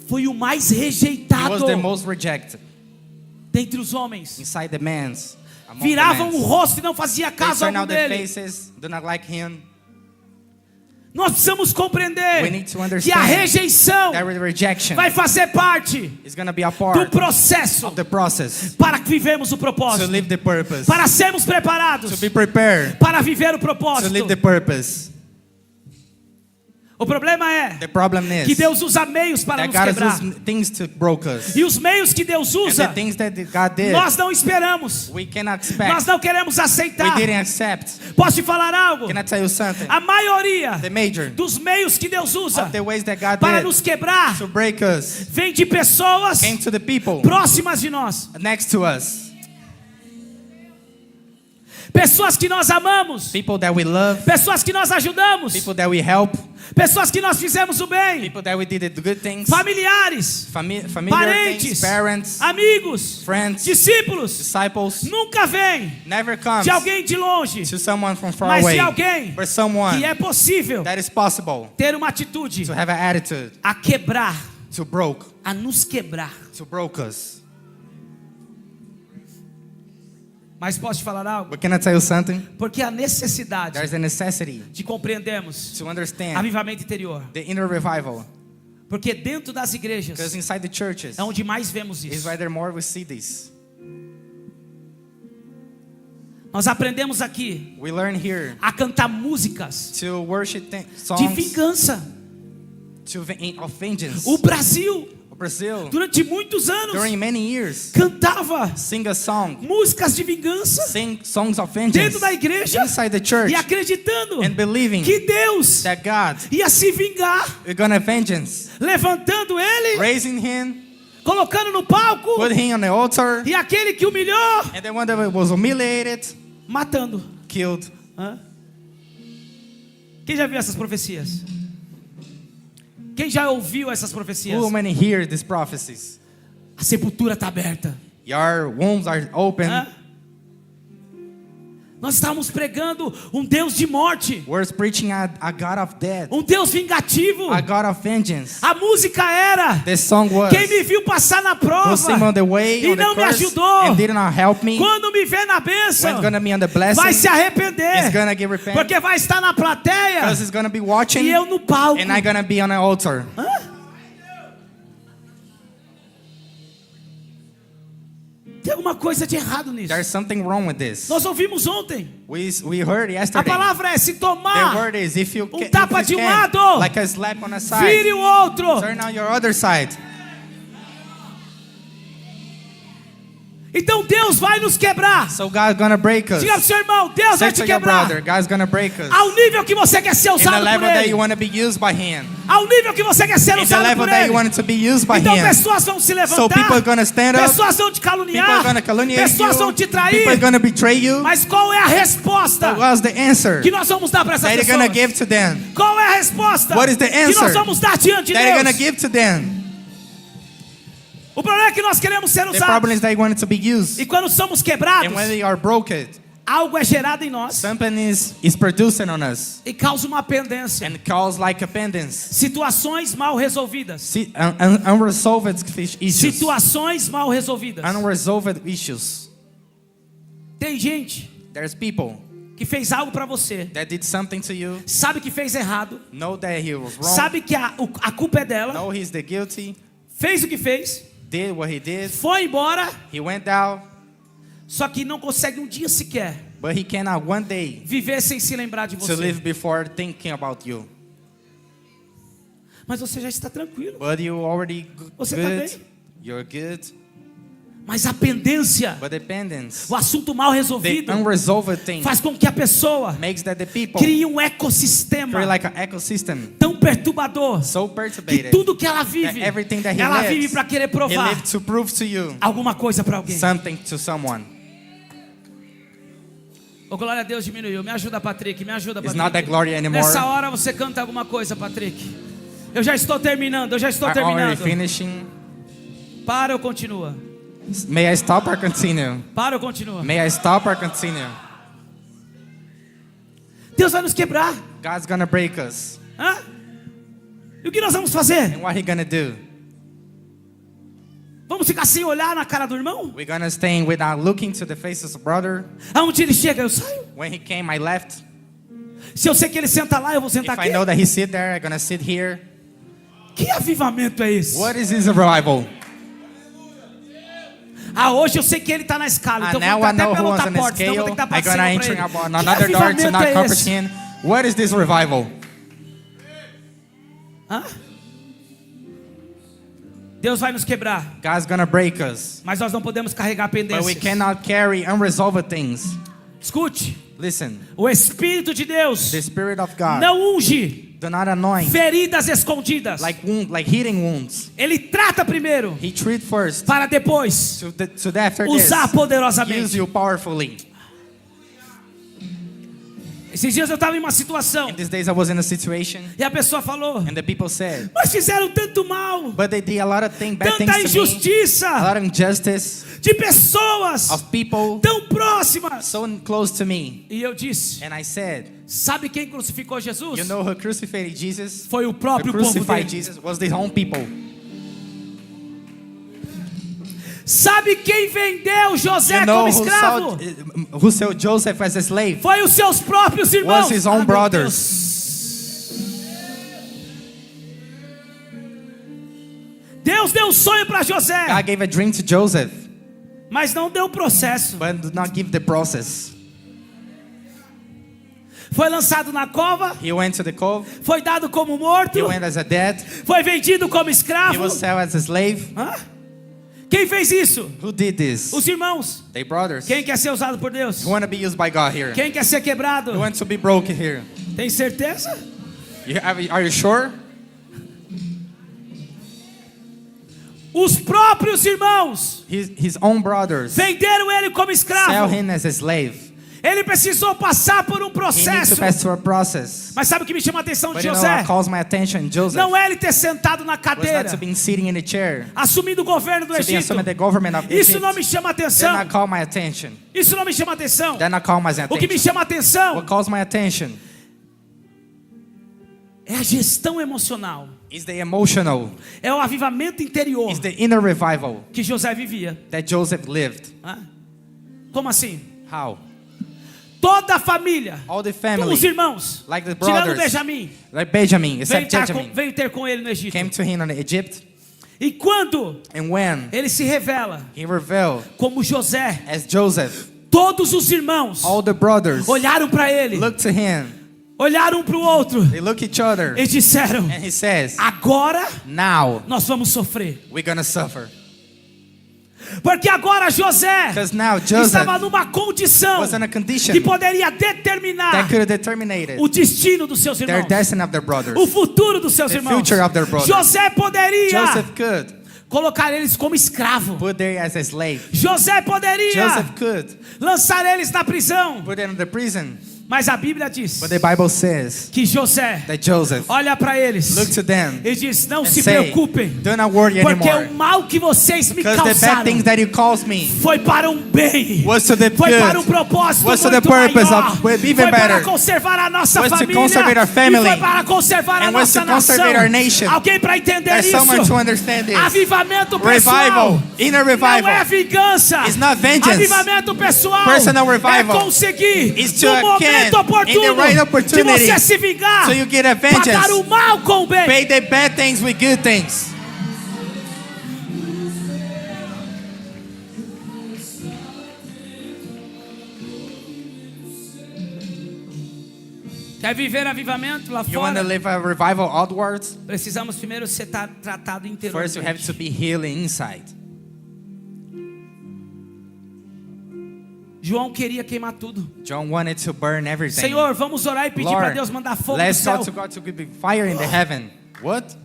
Foi o mais He rejeitado was the most rejected dentre os homens. inside the men's. Among Viravam the o men's. rosto e não fazia They caso turn algum out their dele. faces, do not like him. Nós precisamos compreender We need to que understand a rejeição That rejection vai fazer parte is going to be a do part processo of the process para que vivemos o to propósito, live the purpose, para sermos preparados to be prepared para viver o to propósito. live the purpose. O problema é The problem que is Deus usa meios para that nos God quebrar. uses things to broke us. E os meios que Deus And usa, the things that God did, nós não esperamos. we cannot Nós expect. não queremos We aceitar. didn't accept. Posso te falar algo? Can I tell you something? A maioria The major dos meios que Deus usa of the ways that God para did nos quebrar to break us vem de pessoas came to the people próximas de nós. next to us. Pessoas que nós amamos. People that we love, Pessoas que nós ajudamos. people that we help, Pessoas que nós fizemos o bem. people that we did the good things, Familiares. familiar Parentes. things, parents, Amigos. friends, Discípulos. disciples. Nunca vem Never comes de alguém de longe, to someone from far mas away, de alguém but someone que é possível that is possible ter uma atitude to have an attitude a quebrar, to broke, a nos quebrar. to broke us. Mas posso te falar algo? But can I tell you something? Porque a necessidade There's a necessity de compreendermos to understand avivamento interior. the inner revival, Porque dentro das igrejas because inside the churches é onde mais vemos is isso. where more we see this. Nós aprendemos aqui We learn here a cantar músicas to worship de songs vingança. of vengeance. O Brasil, Brazil, durante muitos anos, during many years, cantava sing a song, músicas de vingança sing songs of vengeance dentro da igreja inside the church e acreditando and believing que Deus that God ia se vingar, is gonna vengeance, levantando ele, raising him, colocando no palco, put him on the altar, e aquele que humilhou, and the one that was humiliated, matando. killed. Hã? Quem já viu essas profecias? Quem já ouviu essas profecias? Who many hear these prophecies? A sepultura está aberta. Your wombs are open. Hã? Nós estávamos pregando um Deus de morte, We're preaching a God of death, um Deus vingativo. a God of vengeance. A música era: The song was, quem me viu passar na who prova sing on the way, e on the não me curse, ajudou, and did not help me, quando me vê na bênção, when's gonna be on the blessing, vai se arrepender, is gonna get repent, porque vai estar na plateia because he's gonna be watching, e eu no palco. and I'm gonna be on an altar. Hã? Tem alguma coisa de errado nisso. There's something wrong with this. Nós ouvimos ontem. We heard A yesterday. palavra é: se The tomar, word is if you can, tapa if you de um can, lado, like a slap on a side, vire o outro. turn on your other side. Então Deus vai nos quebrar. So God's gonna break us. Diga pro seu irmão: Deus vai Say te to your quebrar. brother, God's gonna break us. Ao nível que você quer ser In the usado por level that you Ele. want to be used by Him. Ao nível que você quer ser In the usado level por that Ele. you want to be used by Então Him. pessoas vão se So levantar. people are gonna stand up. Pessoas vão te People caluniar. are gonna calumniate Pessoas vão te you. People are trair. gonna betray you. Mas qual é a resposta But what's the answer que nós vamos dar para essas that you're gonna pessoas? give to them? Qual é a resposta What is the que nós answer vamos dar diante de That you're gonna Deus? give to them? O problema é que nós queremos ser The usados. problem is that you want it to be used. E quando somos quebrados, And when they are broken, algo é gerado em nós something is producing on us e causa uma pendência. and cause like a pendence. Situações mal resolvidas. Unresolved issues. Situações mal resolvidas. Unresolved issues. Tem gente There's people que fez algo para você, that did something to you, sabe que fez errado, know that he was wrong, sabe que a culpa é dela, know he's the guilty, fez o que fez, did what he did, foi embora, he went down, só que não consegue um dia sequer but he cannot one day viver sem se lembrar de to você. live before thinking about you. Mas você já está tranquilo. But you already Você tá good, bem? you're good, Mas a pendência, but the pendence, o assunto mal the resolvido, unresolved thing faz com que a pessoa makes that the people crie um ecossistema create like an ecosystem tão perturbador so que perturbated tudo que ela vive, that everything that he ela vive lives, para querer he provar lived to prove to you alguma coisa para alguém. something to someone. Oh, glória a Deus, diminuiu. Me ajuda, Patrick. Me ajuda, It's not that Patrick. glory anymore. Nessa hora você canta alguma coisa, Patrick. Eu já estou terminando. I'm already finishing. Para ou continua? May I stop or continue? Para ou continua? May I stop or continue? Deus vai nos quebrar. God's gonna break us. Hã? E o que nós vamos fazer? And what he gonna do? Vamos ficar sem olhar na cara do irmão? We're gonna stay without looking to the faces of brother. Aonde ele chega, eu saio. When he came, I left. Se eu sei que ele senta lá, eu vou If sentar I aqui. know that he sit there, I'm gonna sit here. Que avivamento é esse? What is this revival? Ah, hoje eu sei que ele está na escala. Então And eu now vou I até know pela who was outra on the porta. Então eu vou scale. ter que dar I'm gonna passeio enter pra ele. on another door to avivamento not é esse? comprehend. What is this revival? Hã? Deus vai nos quebrar, God's gonna break us. mas nós não podemos carregar But we pendências. cannot carry unresolved things. Escute, Listen, o Espírito de Deus the Spirit of God não unge do not anoint feridas escondidas. like hitting wounds. Ele trata primeiro, He treat first para depois to after this usar use poderosamente. you powerfully. Esses dias eu estava em uma situação In these days I was in a situation e a pessoa falou: and the people said, mas fizeram tanto mal, but they did a lot of bad tanta things to me, a injustiça lot of injustice de pessoas of people tão próximas. so close to me. E eu disse: And I said, sabe quem crucificou Jesus? you know who crucified Jesus? Foi o Who próprio povo crucified dele. Jesus was the own people. Sabe quem vendeu José You know como escravo? who sold Joseph as a slave? Foi os seus próprios irmãos. Was his own meu brothers. Deus deu um sonho para José, God gave a dream to Joseph, mas não deu o processo. but did not give the process. Foi lançado na cova, He went to the cove. foi dado como morto, He went as a dead. foi vendido como He escravo. was sold as a slave. Hã? Quem fez isso? Who did this? Os irmãos. They brothers. Quem quer ser usado por Deus? Who want to be used by God here? Quem quer ser quebrado? Who want to be broken here? Tem certeza? Are you sure? Os próprios irmãos His own brothers venderam ele como sell escravo. him as a slave. Ele precisou passar por um He needs processo. to pass through a process. Mas sabe o que me chama a atenção de But you know José? what calls my attention, Joseph, Não é ele ter sentado na was cadeira, not to be sitting in the chair, assumindo o governo do to be Egito. assuming the government of Isso Egypt. não me chama That atenção. not call my attention. Isso não me chama atenção. That not call my O que me attention. chama atenção What calls my attention é a gestão emocional. is the emotional, É o avivamento interior is the inner revival que José vivia. that Joseph lived. Hã? Como assim? How? Toda a família, All the family, os irmãos, like the tirando brothers, Benjamim, like Benjamin, veio except Benjamin, veio ter com ele no Egito. came to him in Egypt. E quando And when ele se revela he revealed como José, as Joseph, todos os irmãos all the brothers olharam para ele, looked to him. olharam um para o outro They look each other e disseram: and he says, agora now nós vamos sofrer. we're gonna suffer. Porque agora José Because now Joseph estava numa condição was in a condition que poderia that determinar could have determined o destino dos seus their irmãos, destiny of their brothers. o futuro dos seus The irmãos. future of their brothers. José poderia Joseph could colocar eles como escravo. put them as a slave. José poderia Joseph could lançar eles na prisão. put them in the prison. Mas a Bíblia diz But the Bible says que José that Joseph olha para eles looked to them e diz: não and se say, preocupem, do not worry porque anymore. o mal que vocês me Because the bad causaram things that you caused me foi para um bem, was to the foi good, para um propósito was to muito the purpose maior, of even foi para better, conservar a nossa was to família, conserve our e family, foi para conservar a and was nossa to nação. conserve our nation. Alguém para entender There's isso? someone to understand this. Avivamento pessoal Revival, inner revival, não é vingança. It's not vengeance. Avivamento pessoal Personal revival é conseguir is to no again, momento oportuno in the right opportunity, de você se vingar, so you get a pagar vengeance. o mal com o bem. Pay the bad things with good things. Quer viver avivamento lá You want to fora? live a revival outwards? Precisamos primeiro ser tratado First, you have interiormente. to be healing inside. João queria queimar tudo. John wanted to burn everything. Senhor, vamos orar e pedir para Lord, Deus mandar fogo do let's céu. talk to God to give fire in the heaven. What?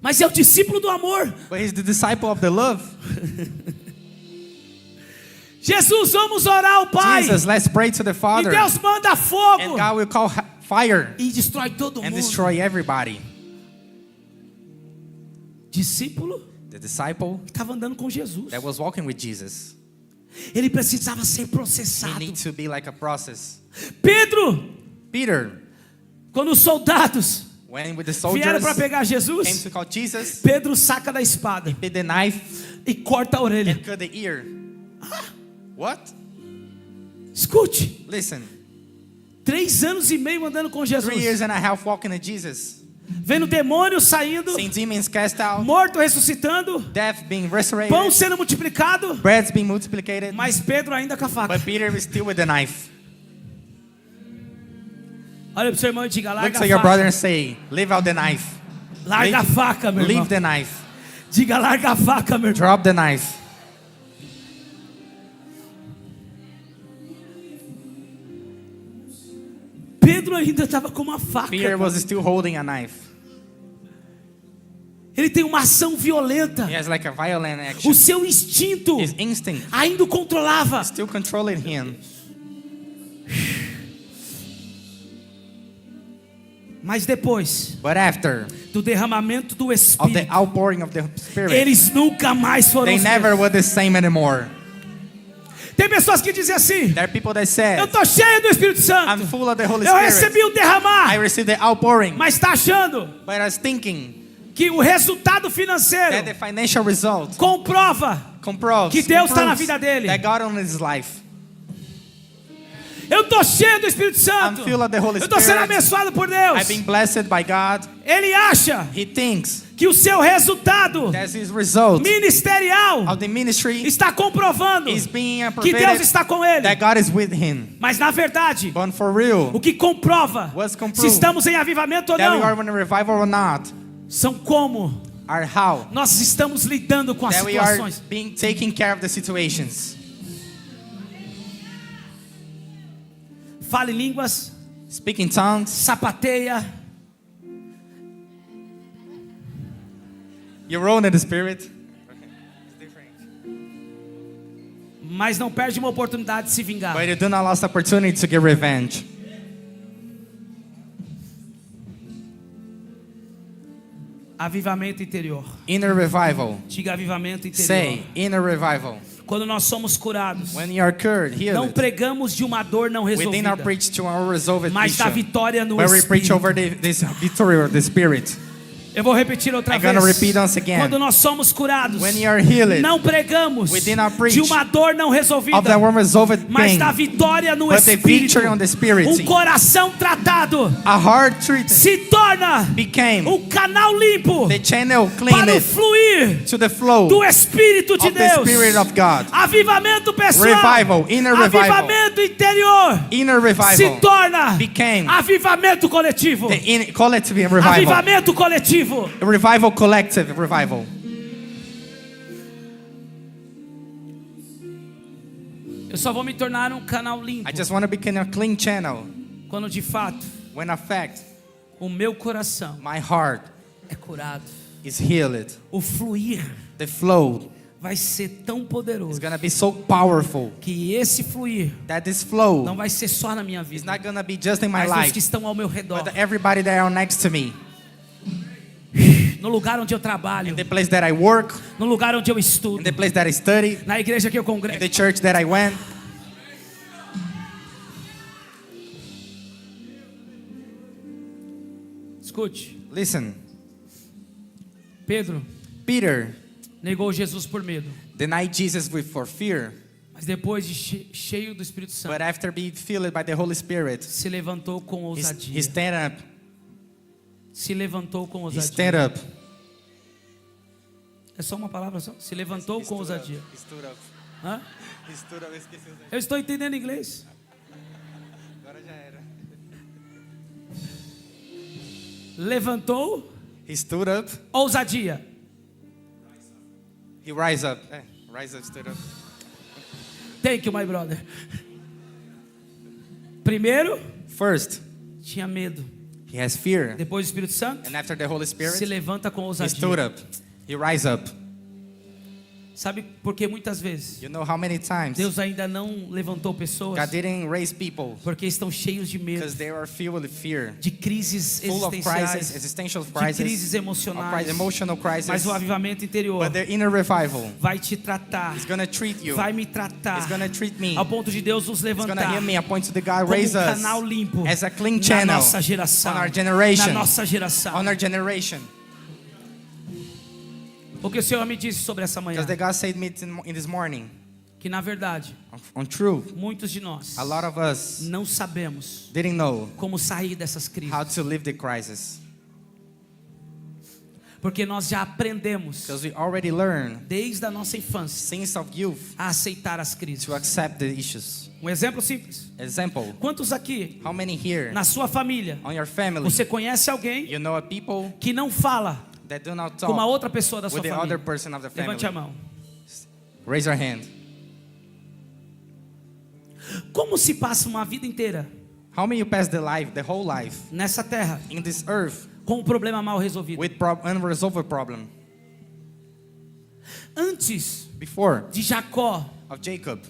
Mas é o discípulo do amor. But he's the disciple of the love. Jesus, vamos orar ao Pai. Jesus, let's pray to the E Father. Deus manda And fogo God will call fire e destrói todo and mundo. destroy everybody. Discípulo The disciple que estava andando com Jesus. that was walking with Jesus, Ele precisava ser he processado. needs to be like a process. Pedro, Peter, quando os soldados when with the vieram soldiers para pegar came Jesus, to call Jesus, Pedro saca da espada hit the knife e corta a orelha. and cut the ear. What? Escute, Listen, 3 anos e meio andando com 3 years Jesus, and a half walking with Jesus, vendo demônios saindo, seeing demons cast out, morto ressuscitando, death being resurrected, pão sendo multiplicado, breads being multiplied, mas Pedro ainda com a faca. but Peter is still with the knife. Olha pro seu irmão e diga: Look larga to a your brother faca. and say, leave out the knife. Larga a faca, meu irmão. Leave the knife. Diga: larga a faca, meu irmão. Drop the knife. Pedro ainda estava com uma faca. Peter was still holding a knife. Ele tem uma ação violenta. He has like a violent action. O seu instinto His instinct ainda o controlava. still controlling him. Mas depois But after do derramamento do of the Espírito, outpouring of the Spirit, eles nunca mais foram they os never mesmos. were the same anymore. Tem pessoas que dizem assim: There are people that eu said, tô cheio do Espírito I'm Santo, full of the Holy eu Spirit. recebi o derramar, I received the outpouring. mas está achando But I was thinking que o resultado financeiro that the financial result comprova comproves que Deus está na vida dele. that God owns his life. Eu tô cheio do Espírito Santo, I'm filled of the Holy eu tô sendo Spirit. abençoado por Deus. I've been blessed by God. Ele acha He thinks que o seu resultado that his result ministerial of the ministry está comprovando is being que Deus provided está com ele. that God is with him. Mas na verdade, But for real, o que comprova What's comprove se estamos em avivamento ou that we are não in a revival or not, são como are how nós estamos lidando com as that we are situações. being taking care of the situations. Fale línguas, Speak in tongues, sapateia, you're own in the Spirit. mas não perde uma oportunidade de se vingar. But you do not lose the opportunity to get revenge. Avivamento interior. Inner revival. Diga avivamento interior. Say, inner revival. Quando nós somos curados, When you are cured, não healed, pregamos de uma dor não we did resolvida, not preach to our resolved mas da issue, vitória no but we preach Espírito. over this victory of the Spirit. Eu vou repetir outra I'm vez. gonna repeat once again. Quando nós somos curados, When you are healed, não pregamos we did not preach de uma dor não resolvida, of the unresolved mas pain, da vitória no but the Espírito. victory on the Spirit. Um coração tratado A heart treated se torna became um canal limpo the channel para o cleaned fluir to the flow do Espírito de of the Deus. Spirit of God. Avivamento pessoal, Revival, inner revival. avivamento interior Inner se revival torna became avivamento coletivo. the collective revival. Avivamento coletivo. Revival, collective revival. Eu só vou me tornar um canal limpo I just want to become a clean channel quando de fato when in fact o meu coração my heart é curado. is healed. O fluir The flow vai ser tão is poderoso gonna be so powerful que esse fluir that this flow não vai ser só na minha is vida, not gonna be just in my mas nos life, que estão ao meu redor, but everybody that are next to me, no lugar onde eu trabalho, in the place that I work, no lugar onde eu estudo, in the place that I study, na igreja que eu in congrego. the church that I went. Escute, Listen, Pedro Peter negou Jesus por medo, denied Jesus for fear, mas depois de cheio do Espírito Santo, but after being filled by the Holy Spirit, se levantou com he ousadia. stand up. Se levantou com He ousadia. stand up. É só uma palavra só. Se levantou com ousadia. He stood up. Hã? He stood up. Esqueci o Eu estou entendendo inglês. Agora já era. Levantou, He stood up. ousadia. He rise up. Rise up, stood up. Thank you, my brother. Primeiro, First, tinha medo. he has fear. Depois, o Espírito Santo And after the Holy Spirit, se levanta com he ousadia. stood up. He rise up. Sabe por que muitas vezes You know how many times Deus ainda não levantou pessoas? God didn't raise people Porque estão cheios de medo, because they are filled with fear, de crises full of crisis, existenciais, existential de crisis, crises of emocionais. emotional crisis. Mas o avivamento interior But the inner revival vai te tratar, is gonna treat you. vai me tratar, It's gonna treat me. ao ponto de Deus nos It's gonna levantar hear me. I point to the God como raise us canal limpo as a clean na channel nossa geração, on our generation. na nossa geração. On our generation. O que o Senhor me disse sobre essa manhã? Because the God said me in this morning, Que na verdade, on truth, muitos de nós a lot of us não sabemos didn't know como sair dessas crises. how to live the crisis. Porque nós já aprendemos Because we already learned desde a nossa infância since of youth a aceitar as crises. to accept the issues. Um exemplo simples. Example, Quantos aqui, how many here na sua família, on your family, você conhece alguém you know a people que não fala that do not com uma talk outra pessoa da sua with the other família? person of the family? Levante a mão. Raise your hand. Como se passa uma vida inteira How many you pass the whole life nessa terra in this earth com um problema mal resolvido? with unresolved problem? Antes Before de Jacó of Jacob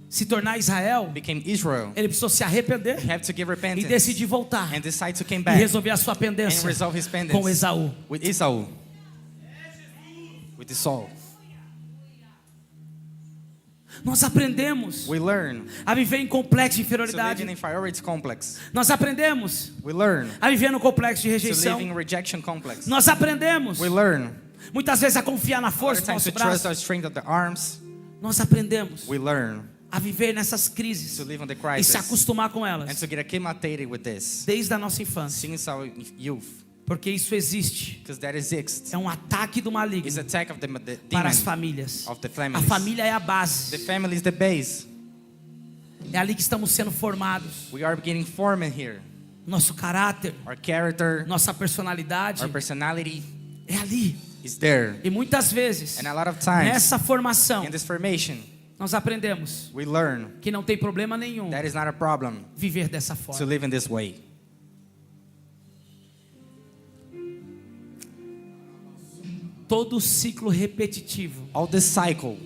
se tornar Israel, became Israel, ele precisou se arrepender he had to give e repentance decidir voltar and decide to come e back resolver a sua and pendência resolve his com pendants Esaú. with Esau, with Esau. Nós aprendemos We learn a viver em complexo de to live inferioridade. in inferiority complex. Nós aprendemos We learn a viver no complexo de to rejeição. live in rejection complex. Nós aprendemos We learn muitas vezes a confiar na other força do times nosso to trust braço. our strength of the arms. Nós aprendemos We learn a viver nessas crises to live on the e se crisis acostumar com and elas to get acclimated with this desde a nossa infância. since our youth, Porque isso existe. because that exists. É um ataque do maligno It's attack of the para as demon famílias. of the A families. família é a The base. family is the base. É ali que estamos sendo formados. We are getting formed here. Nosso caráter, Our character, nossa personalidade our personality é ali. is there. E muitas vezes, And a lot of times nessa formação, in this formation, nós aprendemos we learn que não tem problema nenhum that is not a problem viver dessa to forma. live in this way. Todo ciclo repetitivo All this cycle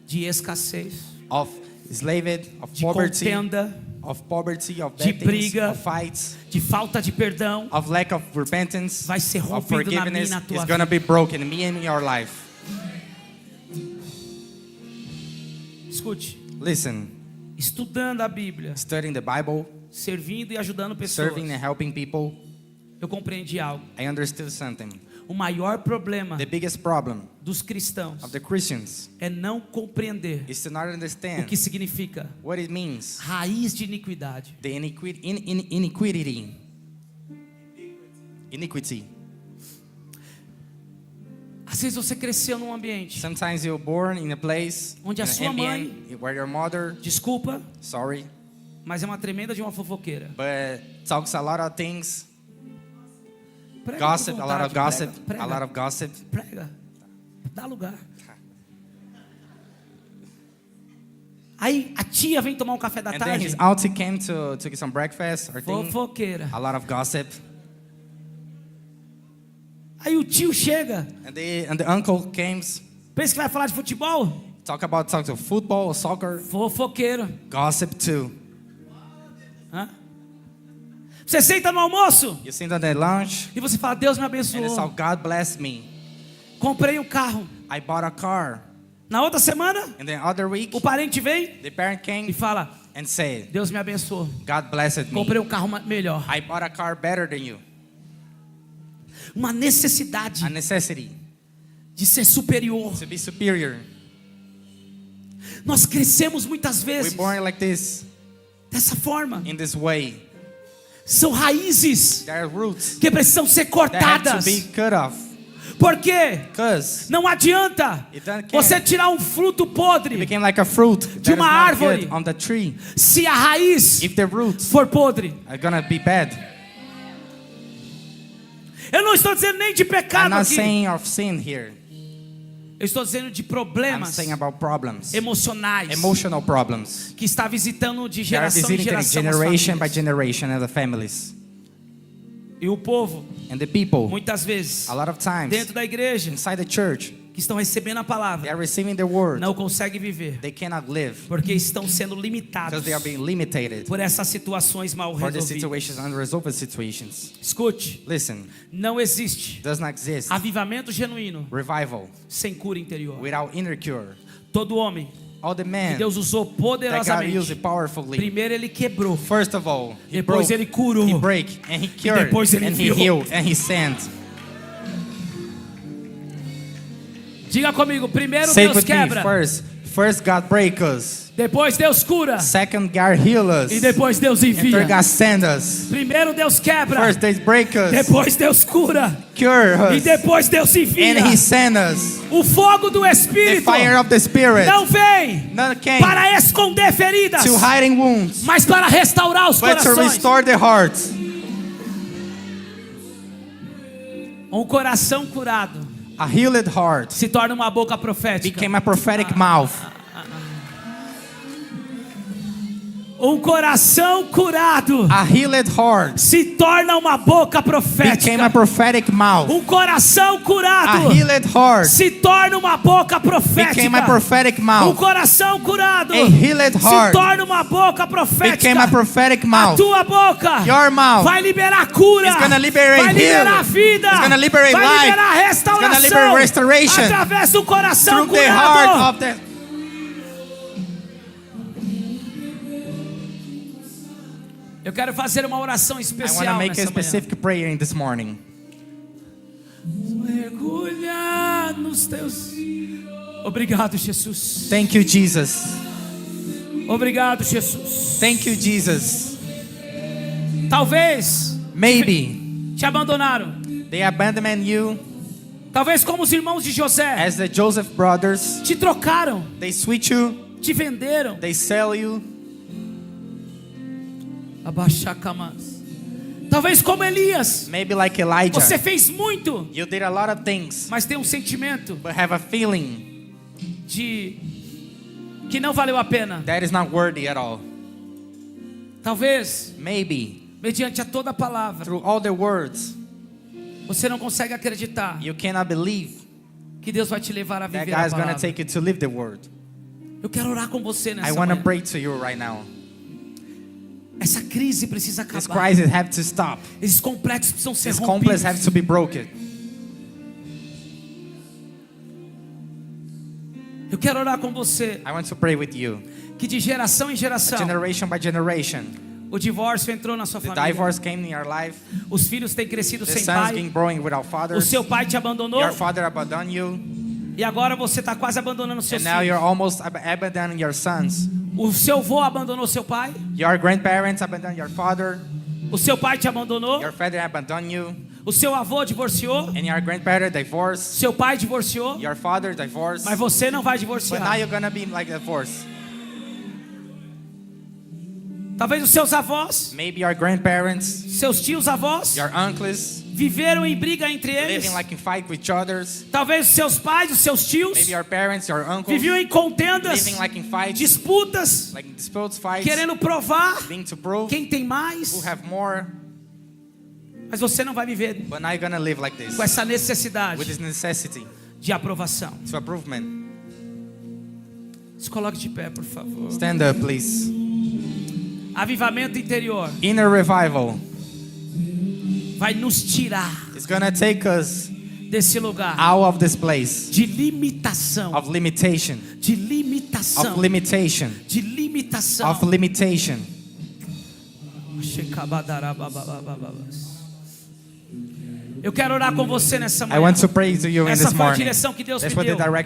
de escassez, of slaved, of de poverty, contenda, of poverty, of de bad things, briga, of fights, de falta de perdão, of lack of repentance, vai ser of rompido na minha e forgiveness na tua is gonna vida. be broken in me and in your life. Escute, Listen, estudando a Bíblia, studying the Bible, servindo e ajudando pessoas, serving and helping people, eu compreendi algo. I understood something. O maior problema The biggest problem dos cristãos of the Christians é não compreender is to not o understand que significa what it means, raiz de iniquidade. the iniquity. Às vezes você cresceu num ambiente, Sometimes you're born in a place, onde a in an sua ambient, mãe- where your mother, desculpa, sorry, mas é uma tremenda de uma fofoqueira. but talks a lot of things, Prega gossip, com a lot of vontade, gossip, prega, a lot of gossip. prega, dá lugar. Aí a tia vem tomar um café da And then tarde, his auntie came to get some breakfast or thing, fofoqueira. a lot of gossip. Aí o tio chega, And the uncle came, pensa que vai falar de futebol? talk to football, soccer, Fofoqueiro. gossip too. Hã? Você senta no almoço You sit on the lunch, e você fala, Deus me and it's how abençoou. God blessed me. Comprei um carro. I bought a car. Na outra semana, And then other week, o parente vem the parent e came fala, and said, Deus me abençoou. God blessed me. Comprei um carro melhor. I bought a car better than you. Uma necessidade A necessity de ser superior. to be superior. Nós crescemos muitas We're vezes born like this, dessa forma. in this way. São raízes There are roots que precisam ser that have to cortadas. be cut off. Por quê? Because Não adianta it doesn't você tirar um fruto it podre became like a fruit that is uma not árvore. good on the tree. se a raiz If the roots for podre. are gonna be bad. Eu não estou dizendo nem de I'm pecado not aqui. saying of sin here. Eu estou dizendo de I'm problemas saying about problems, emocionais emotional problems. que está visitando de They are geração em visiting geração as generation by famílias. generation of the families. E o povo, And the people, muitas vezes, a lot of times, dentro da igreja, inside the church, que estão recebendo a They palavra are receiving the word. não conseguem viver, They cannot live porque estão sendo limitados because they are being limited por essas situações mal for the resolvidas. situations, unresolved situations. Escute, Listen, não existe does not exist avivamento genuíno revival sem cura interior. without inner cure. Todo homem All the que men Deus usou that God used poderosamente, it powerfully. primeiro ele quebrou, First of all, he depois broke, ele curou, he break, and he cured, depois ele and he enviou. healed, and he sent. Diga comigo, primeiro Say Deus with me, quebra, first God break us. depois Deus cura Second, God heal us. e depois Deus And third, envia. God send us. Primeiro Deus quebra, First, they break us, depois Deus cura cure e us, depois Deus envia. and he send us. O fogo do The Espírito fire of the Spirit não vem none came para esconder feridas, to hiding wounds, mas para restaurar os but to corações. restore the hearts. Um coração curado A healed heart se torna uma boca profética. became a prophetic mouth. Um coração curado A healed heart se torna uma boca became a profética. prophetic mouth. Um coração curado A healed heart se torna uma boca profética. became a prophetic Um mouth. coração curado A healed se heart torna uma boca profética. became a prophetic A mouth. tua boca Your mouth vai liberar cura, is gonna liberate vai liberar healing. vida, It's gonna liberate vai life. liberar It's gonna restauração liberate restoration através do coração through the heart curado. of the. Eu quero fazer uma oração I want to especial make a nessa manhã. specific prayer in this morning. Mergulha nos teus. Obrigado, Jesus. Thank you, Jesus. Obrigado, Jesus. Thank you, Jesus. Talvez Maybe te abandonaram. they abandoned you Talvez como os irmãos de José as the Joseph brothers. te trocaram, They switch you, te venderam. they sell you. Abaixacamas. Talvez como Elias, Maybe like Elijah. você fez muito, You did a lot of things, mas tem um sentimento but have a feeling de que não valeu a pena. that is not worthy at all. Talvez, Maybe mediante a toda a palavra, through all the words, você não consegue acreditar you cannot believe que Deus vai te levar a that viver a God is going to palavra. take you to live the word. Eu quero orar com você I nessa want to manhã. pray to you right now. Essa crise precisa This acabar. crisis have to stop. Esses complexos precisam ser This complex rompidos. have to be broken. Eu quero orar com você I want to pray with you. que de geração em geração Generation by generation, o divórcio entrou na sua the família. divorce came in your life. Os filhos têm crescido The sem sons pai. being growing without O fathers. seu pai te abandonou Your father abandoned you, e agora você está quase abandonando seus and now filhos. you're almost abandoning your sons. O seu avô abandonou seu pai. Your grandparents abandoned your father. O seu pai te abandonou. Your father abandoned you, O seu avô divorciou. and your grandparent divorced. Seu pai divorciou. Your father divorced. Mas você não vai But now divorciar. you're gonna be like divorced. Talvez os seus avós, Maybe your grandparents, seus tios avós, your uncles, viveram em briga entre eles. living like in fight with each others. Talvez os seus pais, os seus tios, Maybe your parents, your uncles, viviam em contendas, living like in fights, disputas, like in disputes, fights, querendo provar being to prove quem tem who mais. have more. Mas você não vai viver But now you're gonna live like this, com essa with necessidade this necessity de aprovação. to improvement. Se coloque de pé, por favor. Stand up, please. Avivamento interior Inner revival vai nos tirar is gonna take us desse lugar out of this place de limitação, of limitation, de limitação, of limitation, de limitação. of limitation. Eu quero orar com você nessa I manhã. want to pray to you in Essa this foi a morning. direção que Deus That's me what the deu. direction